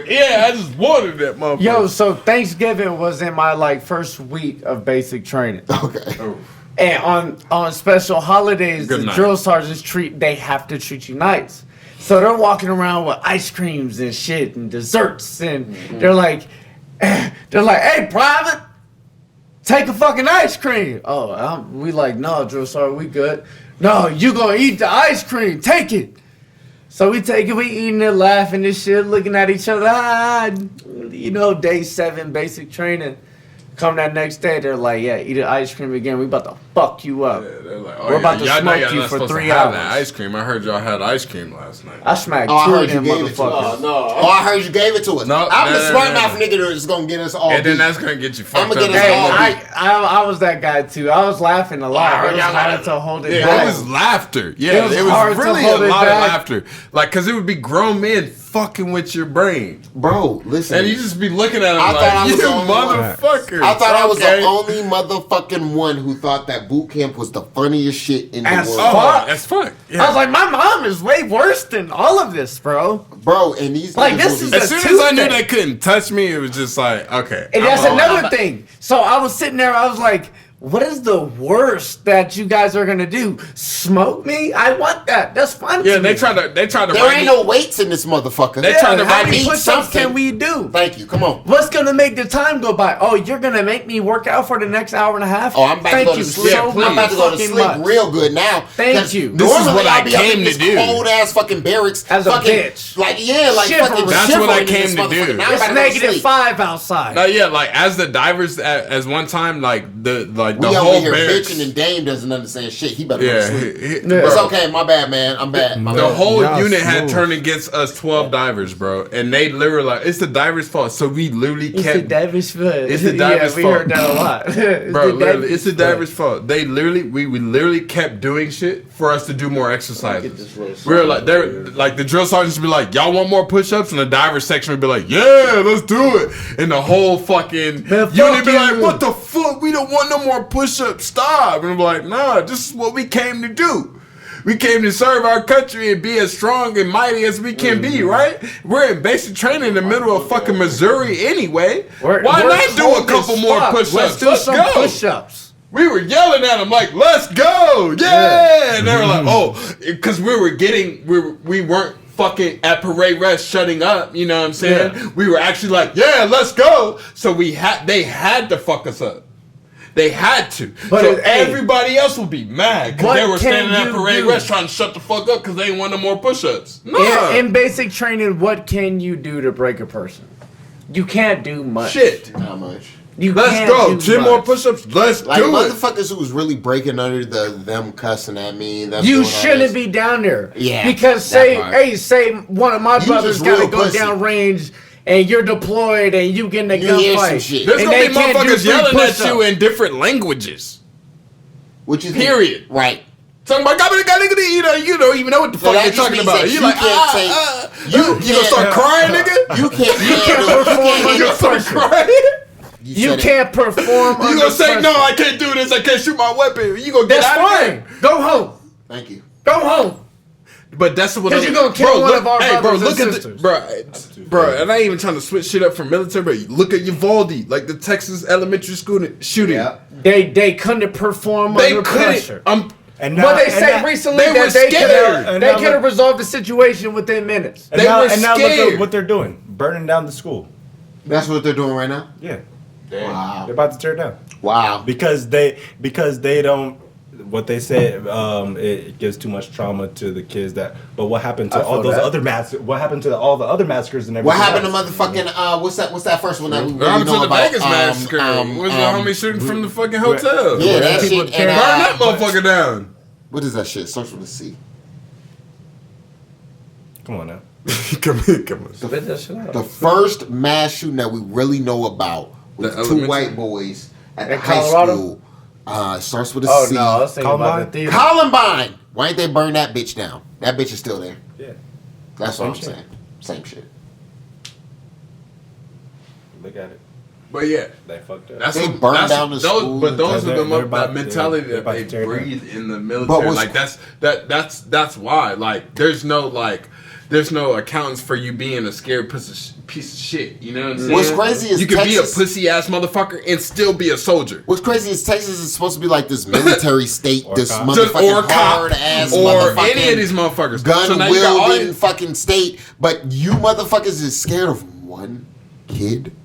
Yeah, I just wanted that motherfucker. Yo, so Thanksgiving was in my first week of basic training. Okay. Oh. And on special holidays, the drill sergeants they have to treat you nice. So they're walking around with ice creams and shit and desserts, and they're like, hey, private, take a fucking ice cream. Oh, we like, no, drill sergeant, we good. No, you gonna eat the ice cream, take it. So we take it, we eating it, laughing and shit, looking at each other. Day 7 basic training. Come that next day, they're like, yeah, eat an ice cream again. We about to fuck you up. Yeah, they're like, we're about to smoke you for 3 hours. That ice cream. I heard y'all had ice cream last night. I smacked 2 of them motherfuckers. I heard you gave it to us. No, I'm the smart mouth nigga that's gonna get us all. And then that's gonna get you fucked up. I was that guy too. I was laughing a lot. It was hard to hold it back. It was laughter. Yeah, it was really a lot of laughter. Like, cause it would be grown men fucking with your brain. Bro, listen. And you just be looking at him like, you motherfucker. I thought I was the only motherfucking one who thought that boot camp was the funniest shit in the world. That's fuck. Yeah. I was like, my mom is way worse than all of this, bro. Bro, and these this is as soon as I knew they couldn't touch me, it was just like, okay. And that's another thing. So I was sitting there, I was like, what is the worst that you guys are gonna do? Smoke me? I want that. That's fun. Yeah, they try to. There ain't no weights in this motherfucker. They trying to how many push-ups can we do? Thank you. Come on. What's gonna make the time go by? Oh, you're gonna make me work out for the next hour and a half? Oh, I'm about to go to sleep. I'm about to go to sleep real good now. Thank you. This is what I came to do. Cold ass fucking barracks. As a bitch. Fucking that's what I came to do. It's -5 outside. Yeah, like as the divers, as one time, the we whole over here barracks. bitching and Dame doesn't understand shit. He better go to sleep. Yeah. It's okay. My bad, man. I'm bad. The whole unit had turned against us 12 divers, bro. And they literally like, it's the divers' fault. So we literally kept. It's the divers' fault. It's the divers' fault. We heard that a lot. Bro, literally, it's the divers' fault. They literally, we literally kept doing shit for us to do more exercises. We were like, the drill sergeants would be like, y'all want more push-ups? And the divers section would be like, yeah, let's do it. And the whole fucking unit be like, what the fuck? We don't want no more push-ups. Stop. And I'm like, nah, this is what we came to do. We came to serve our country and be as strong and mighty as we can be, right? We're in basic training in the middle of fucking Missouri anyway. Why not do a couple more push-ups? Let's do some push-ups. We were yelling at them like, let's go. Yeah. And they were like, oh, because we weren't fucking at parade rest shutting up, you know what I'm saying? Yeah. We were actually like, yeah, let's go. So they had to fuck us up. They had to. But so everybody else would be mad because they were standing at parade rest trying to shut the fuck up because they didn't want no more push-ups. No. In basic training, what can you do to break a person? You can't do much. Shit. Not much. Let's go. 10 more push-ups. Let's do it. Motherfuckers who was really breaking under them cussing at me. You shouldn't be down there. Yeah. Because say one of my brothers got to go down range and you're deployed and you get in a gunfight. There's gonna be motherfuckers yelling at you in different languages. Which is period. Right. Talking about you don't even know what the fuck you're talking about. You're like, you gonna start crying, nigga? You can't perform under pressure. You can't perform under You gonna say, no, I can't do this, I can't shoot my weapon. You gonna get out of here. Go home. Thank you. Go home. But that's what you're gonna kill one of our brothers and sisters. Bro, and I ain't even trying to switch shit up from military, but look at Uvalde, like the Texas elementary school shooting. Yeah. They couldn't perform under pressure. And now, but they say recently that they could have resolved the situation within minutes. And now look at what they're doing, burning down the school. That's what they're doing right now? Yeah. Damn. Wow. They're about to tear it down. Wow. Because they don't. What they say, it gives too much trauma to the kids. But what happened to all those other What happened to all the other massacres and everything? What happened to motherfucking? What's that first one that we really know about? Vegas massacre. Was the homie shooting from the fucking hotel? Yeah, that shit. Burn that motherfucker down. What is that shit? Starts with a C. Come on now. Come on. The first mass shooting that we really know about with two white boys at the high school. Starts with a C. No, I was thinking about the theater. Columbine. Why ain't they burn that bitch down? That bitch is still there. Yeah. That's what I'm saying. Same shit. Look at it. But yeah, they fucked up. They burned down the school. But those are that mentality that they breathe in the military. Like that's why. Like there's no accountants for you being a scared piece of shit. You know what I'm saying? What's crazy is you can be a pussy ass motherfucker and still be a soldier. What's crazy is Texas is supposed to be like this military state, this motherfucking hard ass or any of these motherfuckers gun wielding fucking state, but you motherfuckers is scared of one kid.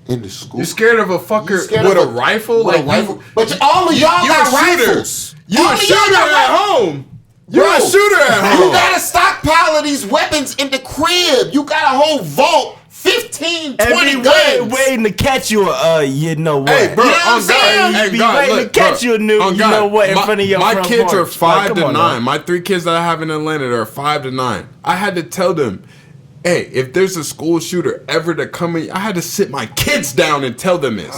In the school. You're scared of a fucker with a rifle? With a rifle? But all of y'all got rifles. You're a shooter at home. You're a shooter at home. You got a stockpile of these weapons in the crib. You got a whole vault, 15, 20 guns. Waiting to catch you, you know what? Hey, bro, you know what I'm saying? You be waiting to catch you, you know what, in front of your My front kids are porch. 5 to 9. My 3 kids that I have in Atlanta are 5 to 9. I had to tell them, hey, if there's a school shooter ever to come in, I had to sit my kids down and tell them this.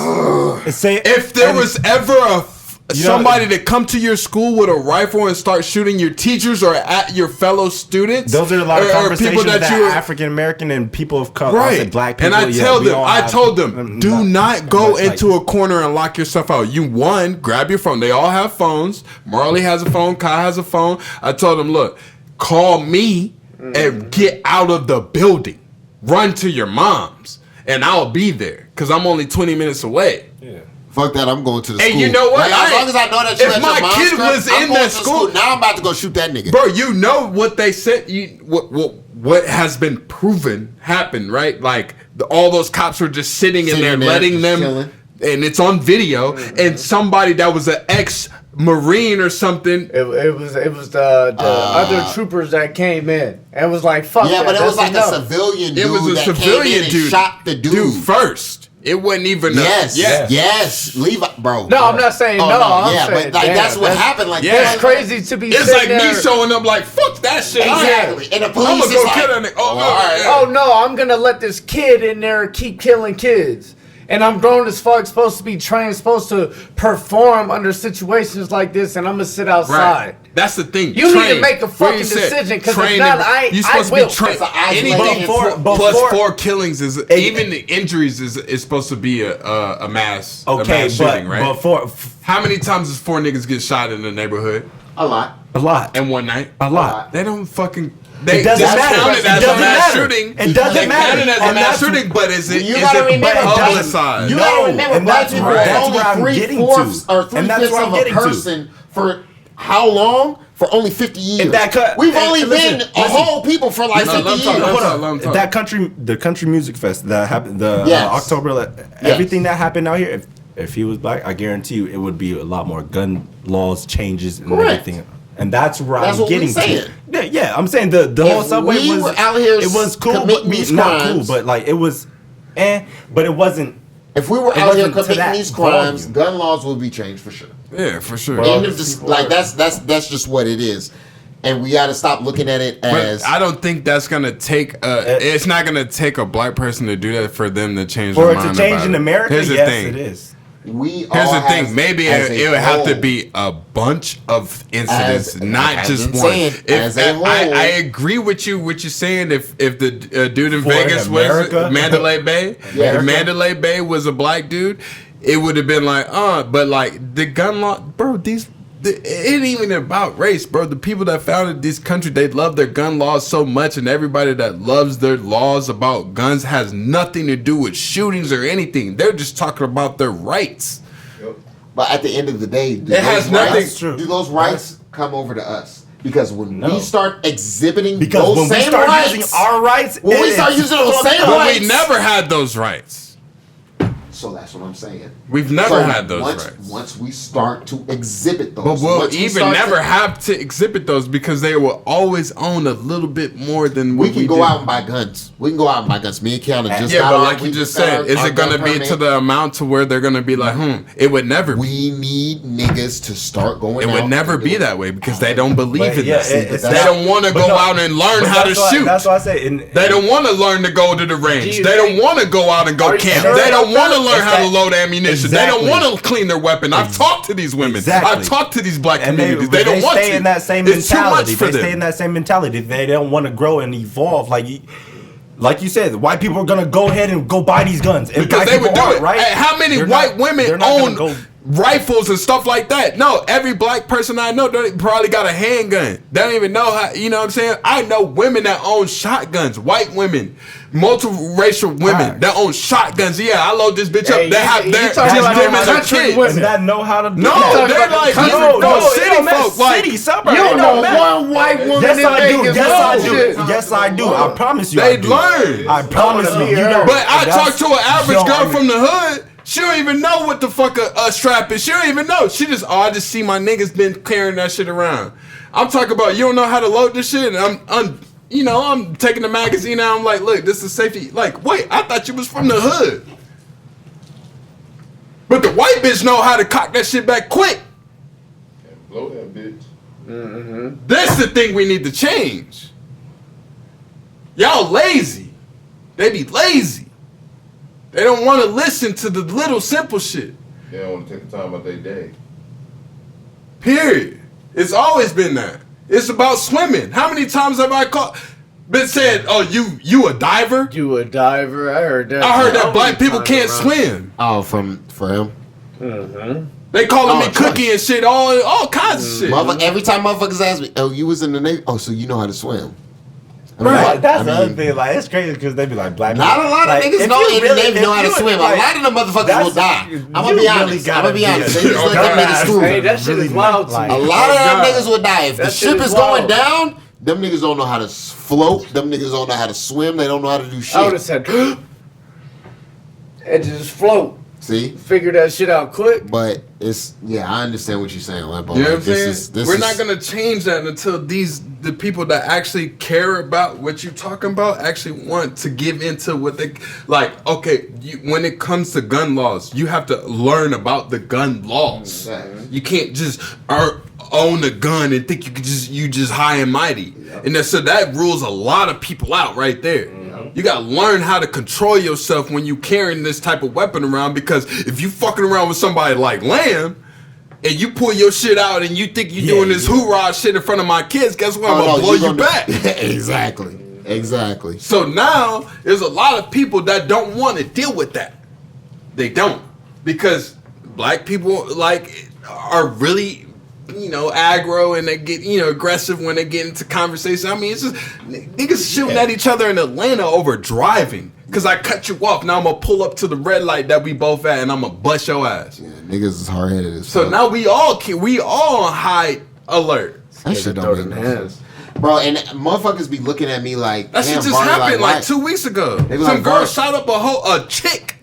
If there was ever somebody to come to your school with a rifle and start shooting your teachers or at your fellow students, those are a lot of conversations that African American and people of color, right? Black people. And I told them, do not go into a corner and lock yourself out. You grab your phone. They all have phones. Marley has a phone. Kai has a phone. I told them, look, call me. And get out of the building. Run to your mom's. And I'll be there. Because I'm only 20 minutes away. Yeah. Fuck that, I'm going to the school. And you know what? Like, as long as I know that you if my kid was in that school, now I'm about to go shoot that nigga. Bro, you know what they said. What has been proven happened, right? Like, all those cops were just sitting in there letting them... Chilling. And it's on video. And somebody that was an ex-Marine or something. It was the other troopers that came in and was like, fuck. Yeah, but it was like a civilian dude. It was a civilian dude. Shot the dude first. It wasn't even. Yes. Leave, bro. No, I'm not saying no. I'm saying, but like that's what happened. Like, it's crazy to be. It's like me showing up like, fuck that shit. Exactly. And the police I'm gonna go like, kill that nigga. Oh no, I'm gonna let this kid in there keep killing kids. And I'm grown as fuck, supposed to be trained, supposed to perform under situations like this, and I'm gonna sit outside. Right. That's the thing. You need to make a fucking decision, because if not, you're supposed to be trained. Anything plus 4 killings is even the injuries is supposed to be a mass. Shooting, right? But how many times does 4 niggas get shot in the neighborhood? A lot. In one night. A lot. They don't fucking. It doesn't matter. It doesn't matter. It doesn't matter. It as a mass shooting, but is it publicized? You gotta remember, black people are only 3/4 or 3/5 of a person for how long? For only 50 years. We've only been a whole people for like 50 years. The country music fest that happened, October, everything that happened out here. If he was black, I guarantee you, it would be a lot more gun laws changes and everything. And that's where I'm getting to. Yeah, I'm saying the whole subway was out here. It was cool, but not cool. But like it was, but it wasn't. If we were out here committing these crimes, gun laws would be changed for sure. Yeah, for sure. Like that's just what it is. And we got to stop looking at it as. But I don't think that's gonna take. It's not gonna take a black person to do that for them to change. For it to change in America, here's the thing. It is. Here's the thing. Maybe it would have to be a bunch of incidents, not just one. I agree with you. What you're saying. If the dude in Vegas was Mandalay Bay, if Mandalay Bay was a black dude, it would have been like, but like the gun law, bro. It ain't even about race, bro. The people that founded this country, they love their gun laws so much, and everybody that loves their laws about guns has nothing to do with shootings or anything. They're just talking about their rights. But at the end of the day, do those rights come over to us? Because when we start exhibiting those same rights, using our rights, when we start using those same rights, we never had those rights. So that's what I'm saying. We've never had those rights. Once we start to exhibit those. But we'll even never have to exhibit those because they will always own a little bit more than we can go out and buy guns. We can go out and buy guns. Me and Keanu just got but like you just said, is it going to be to the amount to where they're going to be like, it would never be. We need niggas to start going out. It would never be that way because they don't believe in this. They don't want to go out and learn how to shoot. That's what I say. They don't want to learn to go to the range. They don't want to go out and go camp. They don't want to learn learn how to load ammunition. Exactly. They don't want to clean their weapon. I've talked to these women. Exactly. I've talked to these black communities. They don't want to. They stay in that same mentality. They stay in that same mentality. They don't want to grow and evolve. Like you said, white people are gonna go ahead and go buy these guns. And because they would do it, right? Hey, how many white women own rifles and stuff like that? No, every black person I know probably got a handgun. They don't even know how. You know what I'm saying? I know women that own shotguns. White women, multiracial women that own shotguns. Yeah, I load this bitch up. They have their them as a kid. Women that know how to do that. They're like city folk. Like city suburbs. You don't know one white woman. Yes, I do. Yes, I do. I promise you. They learn. I promise you. But I talk to an average girl from the hood. She don't even know what the fuck a strap is. She don't even know. She just, I just see my niggas been carrying that shit around. I'm talking about, you don't know how to load this shit. And I'm taking the magazine out. I'm like, look, this is safety. Like, wait, I thought you was from the hood. But the white bitch know how to cock that shit back quick. And blow that bitch. Mm-hmm. That's the thing we need to change. Y'all lazy. They be lazy. They don't want to listen to the little simple shit. They don't want to take the time out their day. Period. It's always been that. It's about swimming. How many times have I been said, "Oh, you a diver? You a diver?" I heard that. I heard that black people can't swim. Oh, for him. Mm-hmm. They calling me Cookie and shit, all kinds of shit. Every time motherfuckers ask me, "Oh, you was in the Navy? Oh, so you know how to swim?" Right. That's the other thing. Like, it's crazy because they be like, black people. Not a lot of niggas in the Navy know how to swim. A lot of them motherfuckers will die. I'm going to be honest. They just let them niggas screw. Hey, that shit is wild to me. A lot of them niggas will die. If the ship is going down, them niggas don't know how to float. Them niggas don't know how to swim. They don't know how to do shit. I would have said, and just float. See? Figure that shit out quick. But I understand what you're saying, Lambo. You know what I'm saying? We're not gonna change that until the people that actually care about what you're talking about actually want to give into what they like. Okay, when it comes to gun laws, you have to learn about the gun laws. Mm-hmm. You can't just own a gun and think you just high and mighty. Yep. And so that rules a lot of people out right there. Mm-hmm. You gotta learn how to control yourself when you carrying this type of weapon around, because if you fucking around with somebody like Lamb and you pull your shit out and you think you're doing this hoorah shit in front of my kids, guess what? I'm gonna blow you back. Exactly. So now there's a lot of people that don't want to deal with that. They don't, because black people are really aggro, and they get aggressive when they get into conversation. I mean, it's just niggas shooting at each other in Atlanta over driving. Cause I cut you off. Now I'm gonna pull up to the red light that we both at, and I'm gonna bust your ass. Yeah, niggas is hard headed as fuck. So now we all on high alert. That shit don't make sense. Bro, and motherfuckers be looking at me like that shit just happened like 2 weeks ago. Some girl shot up a chick.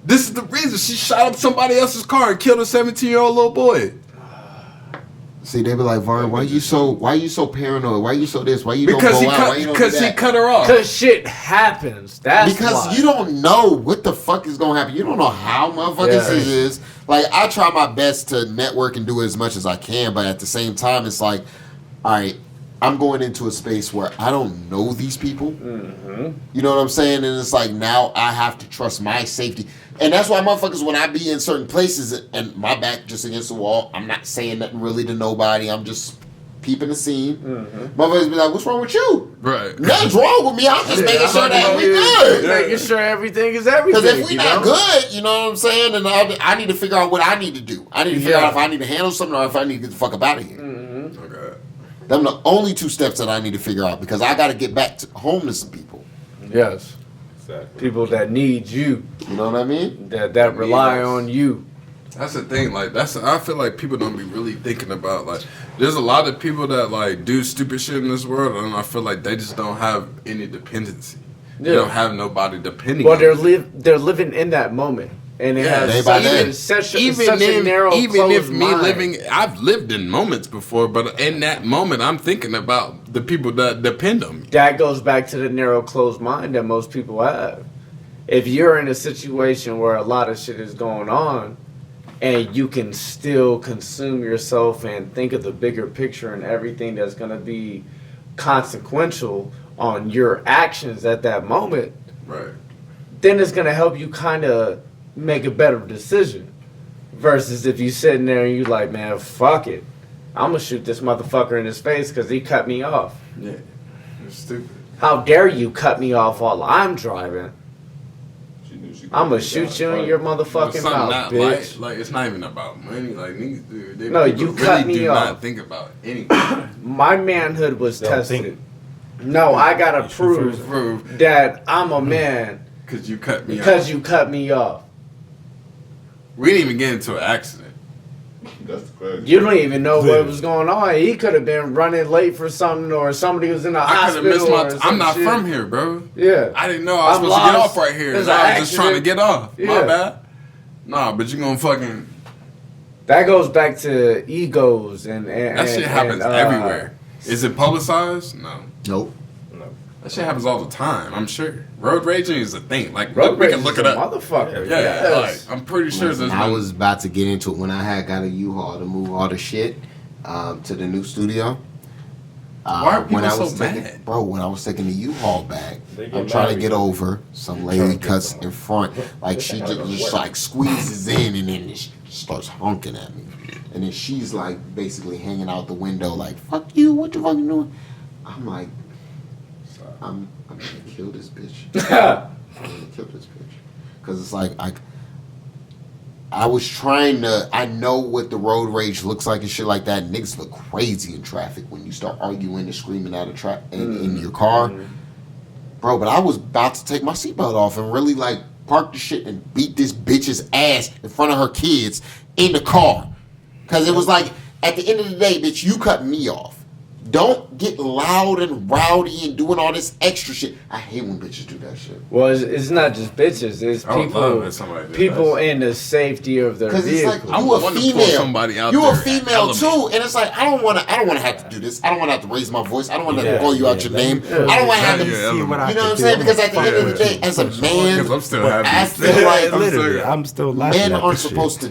This is the reason she shot up somebody else's car and killed a 17-year-old little boy. See, they be like, Vaughn, why you so paranoid? Why you so this? Why you don't go out? Because he cut her off. Because shit happens. That's because why. You don't know what the fuck is gonna happen. You don't know how motherfuckers it is. Like, I try my best to network and do it as much as I can, but at the same time, it's like, all right, I'm going into a space where I don't know these people. Mm-hmm. You know what I'm saying? And it's like, now I have to trust my safety. And that's why motherfuckers, when I be in certain places and my back just against the wall, I'm not saying nothing really to nobody. I'm just peeping the scene. Mm-hmm. Motherfuckers be like, what's wrong with you? Right. Nothing's wrong with me. I'm just making sure that we good. Making sure everything is everything. Because if we not good, you know what I'm saying? Then I need to figure out what I need to do. I need to figure out if I need to handle something or if I need to get the fuck up out of here. Mm-hmm. Okay. Them the only 2 steps that I need to figure out, because I got to get back home to some people. Yes. Exactly. People that need you. You know what I mean? That rely on you. That's the thing. Like, I feel like people don't be really thinking about, like, there's a lot of people that like do stupid shit in this world, and I feel like they just don't have any dependency. They don't have nobody depending on them. They're living in that moment. And it has such a narrow, even if me mind. I've lived in moments before, but in that moment, I'm thinking about the people that depend on me. That goes back to the narrow, closed mind that most people have. If you're in a situation where a lot of shit is going on, and you can still consume yourself and think of the bigger picture and everything that's going to be consequential on your actions at that moment, right? Then it's going to help you kind of make a better decision. Versus if you sitting there and you like, man, fuck it. I'm going to shoot this motherfucker in his face because he cut me off. Yeah. You're stupid. How dare you cut me off while I'm driving? I'm going to shoot you in your motherfucking mouth, bitch. Like, it's not even about money. Like, niggas, no, you cut me do off. Not think about anything. My manhood was tested. No, I got to prove that I'm a man. Because you cut me off. Because you cut me off. We didn't even get into an accident. That's crazy. You don't even know what was going on. He could have been running late for something, or somebody was in the hospital. I'm not from here, bro. Yeah. I didn't know I was supposed to get off right here. I was just trying to get off. Yeah. My bad. Nah, but you gonna fucking... That goes back to egos and that shit happens everywhere. Is it publicized? No. Nope. That shit happens all the time, I'm sure. Road raging is a thing. Like, we can look it up. Motherfucker. Yeah, like, I'm pretty sure there's I was about to get into it when I had got a U-Haul to move all the shit to the new studio. Why are people so mad? Bro, when I was taking the U-Haul back, I'm trying to get over. Some lady cuts in front. Like, she just like squeezes in and then she starts honking at me. And then she's like basically hanging out the window like, fuck you, what the fuck you doing? I'm like, I'm gonna kill this bitch. I'm gonna kill this bitch. Because it's like, I was trying to, I know what the road rage looks like and shit like that. Niggas look crazy in traffic when you start arguing and screaming out of in your car. Bro, but I was about to take my seatbelt off and really like park the shit and beat this bitch's ass in front of her kids in the car. Because it was like, at the end of the day, bitch, you cut me off. Don't get loud and rowdy and doing all this extra shit. I hate when bitches do that shit. Well, it's not just bitches. It's people in the safety of their vehicle. Because it's like, you a female. You a female too, and it's like, I don't want to have to do this. I don't want to have to raise my voice. I don't want to have to call you out your name. I don't want to have to. You know what I'm saying? Because at the end of the day, as a man, I feel like I'm still laughing. Men aren't supposed to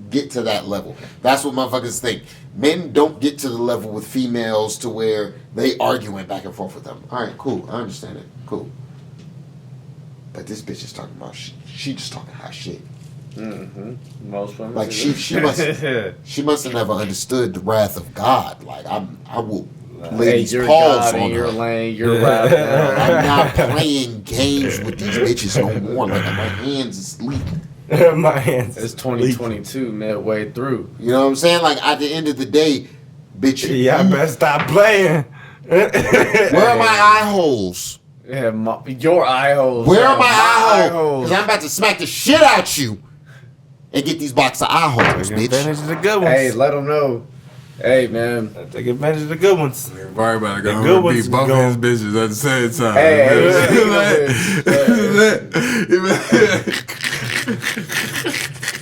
get to that level. That's what motherfuckers think. Men don't get to the level with females to where they arguing back and forth with them. All right, cool. I understand it. Cool. But this bitch is talking about she just talking hot shit. Mm-hmm. Most women. Like she must have never understood the wrath of God. Like I will lay these paws on her. You're I'm not playing games with these bitches no more. Like my hands is leaking. My hands. It's 2022 midway through. You know what I'm saying? Like at the end of the day, bitch. Yeah, I better stop playing. Where are my eye holes? Yeah, your eye holes. Where are my eye holes? Because I'm about to smack the shit out you and get these box of eye holes, bitch. Take advantage of the good ones. Hey, let them know. Hey, man. Take advantage of the good ones. Everybody got to beat both his bitches at the same time.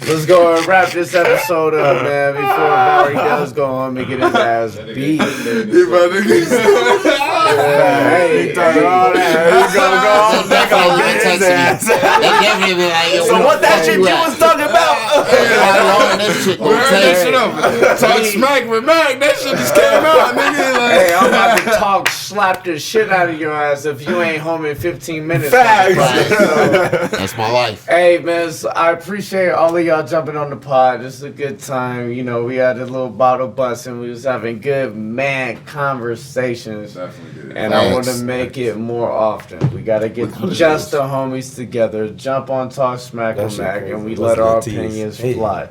Let's go and wrap this episode up, man, before Barry does go home and get his ass beat. He about to get So what that shit you was talking about? Talk smack with Mac. That shit just came out, nigga. Hey, I'm about to slap the shit out of your ass if you ain't home in 15 minutes. That's my life. Hey, man, so I appreciate all of y'all jumping on the pod. This is a good time. You know, we had a little bottle bust and we was having good man conversations. And I want to make it more often. We got to get just the homies together, jump on Talk Smack with Mac, and we let our opinions fly.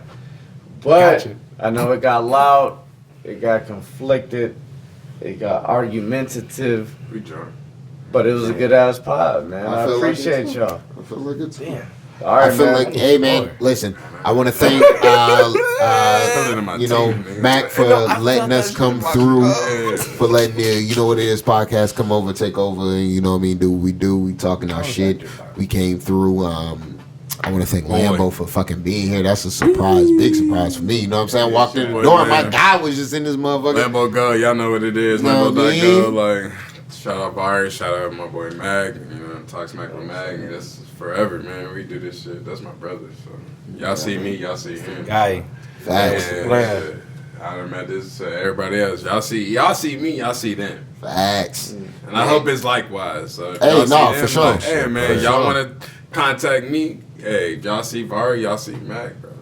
But I know it got loud, it got conflicted, it got argumentative. But it was a good ass pod, man. I appreciate y'all. I feel like it's all right, I feel like, hey man, listen. I want to thank Mac for letting us come through, for letting the you know what it is podcast come over, take over, and you know what I mean, do what we do. We talking our shit. We came through. I want to thank Lambo for fucking being here. That's a surprise, big surprise for me. You know what I'm saying? I walked in the door, and my guy was just in this motherfucker. Lambo go, y'all know what it is. Lambo.go, like. Shout out Barry, shout out my boy Mac, you know, Talk Smack with Mac. That's forever, man. We do this shit. That's my brother. So y'all see me, y'all see him. Guy. Facts. I done met this everybody else. Y'all see me, y'all see them. Facts. And I hope it's likewise. So hey, no, for sure. Like, hey man, y'all wanna contact me, Hey, y'all see Vari, y'all see Mac, bro.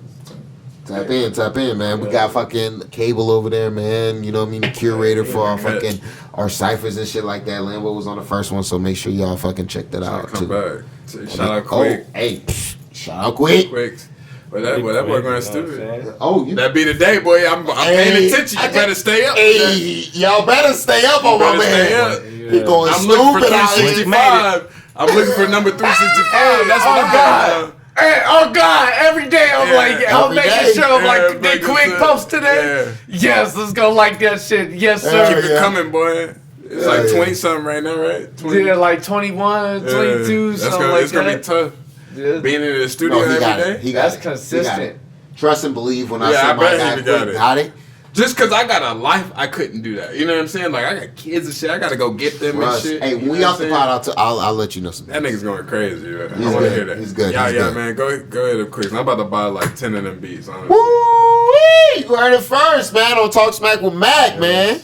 Tap in, man. We got fucking Cable over there, man. You know what I mean? The curator for our ciphers and shit like that. Lambo was on the first one, so make sure y'all fucking check that out. Come back. Shout out Quick. Hey, shout out Quick. But that boy going stupid. Oh, that be the day, boy. I'm paying attention. You better stay up. Hey, y'all better stay up on my man. He going I'm stupid looking for out 365. I'm looking for number 365. That's what I'm doing. Hey, oh God! Every day I'm making sure I'm like, did Quick post today? Yeah. Yes, let's go like that shit. Yes, sir. Keep it coming, boy. It's like 20 something right now, right? 20. Yeah, like 21, 22, something like that. It's gonna be tough. Yeah. Being in the studio every day. That's consistent. Trust and believe when I say my guy Quick got it. Just because I got a life, I couldn't do that. You know what I'm saying? Like, I got kids and shit. I got to go get them and shit. Hey, when we off the pod, I'll let you know some. That nigga's going crazy, man. I want to hear that. He's good. Yeah, man. Go ahead quick. I'm about to buy like 10 of them beats, honestly. Woo-wee! You heard it first, man, on Talk Smack with Mac, man.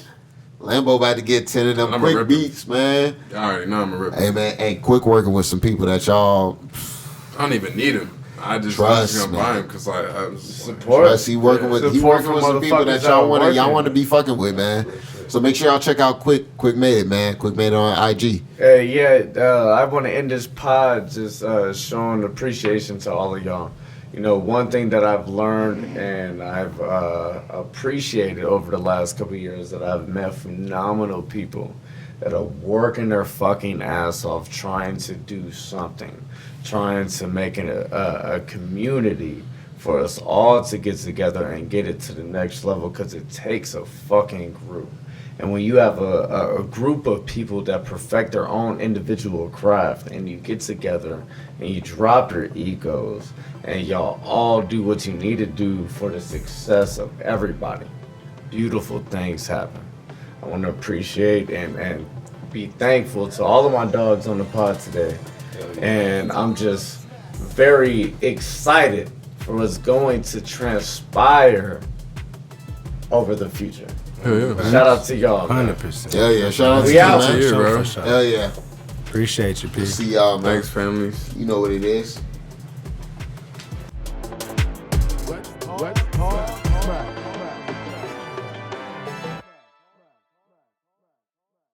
Lambo about to get 10 of them quick beats, man. I already know I'm a ripper. Hey, man. Hey, Quick working with some people that y'all... I don't even need them. I just gonna buy him because I support. Trust, he working with some people that y'all want to be fucking with, man. So make sure y'all check out Quick Made It, man. Quick Made It on IG. Hey, I want to end this pod just showing appreciation to all of y'all. You know, one thing that I've learned and I've appreciated over the last couple of years that I've met phenomenal people that are working their fucking ass off trying to do something, trying to make it a community for us all to get together and get it to the next level, because it takes a fucking group. And when you have a group of people that perfect their own individual craft and you get together and you drop your egos and y'all all do what you need to do for the success of everybody, beautiful things happen. I want to appreciate and be thankful to all of my dogs on the pod today. And I'm just very excited for what's going to transpire over the future. Hell yeah. Shout out to y'all, 100%. Hell yeah. Shout out to We you, out man. here, bro. Hell yeah. Appreciate you, P. See y'all, man. Thanks, families. You know what it is.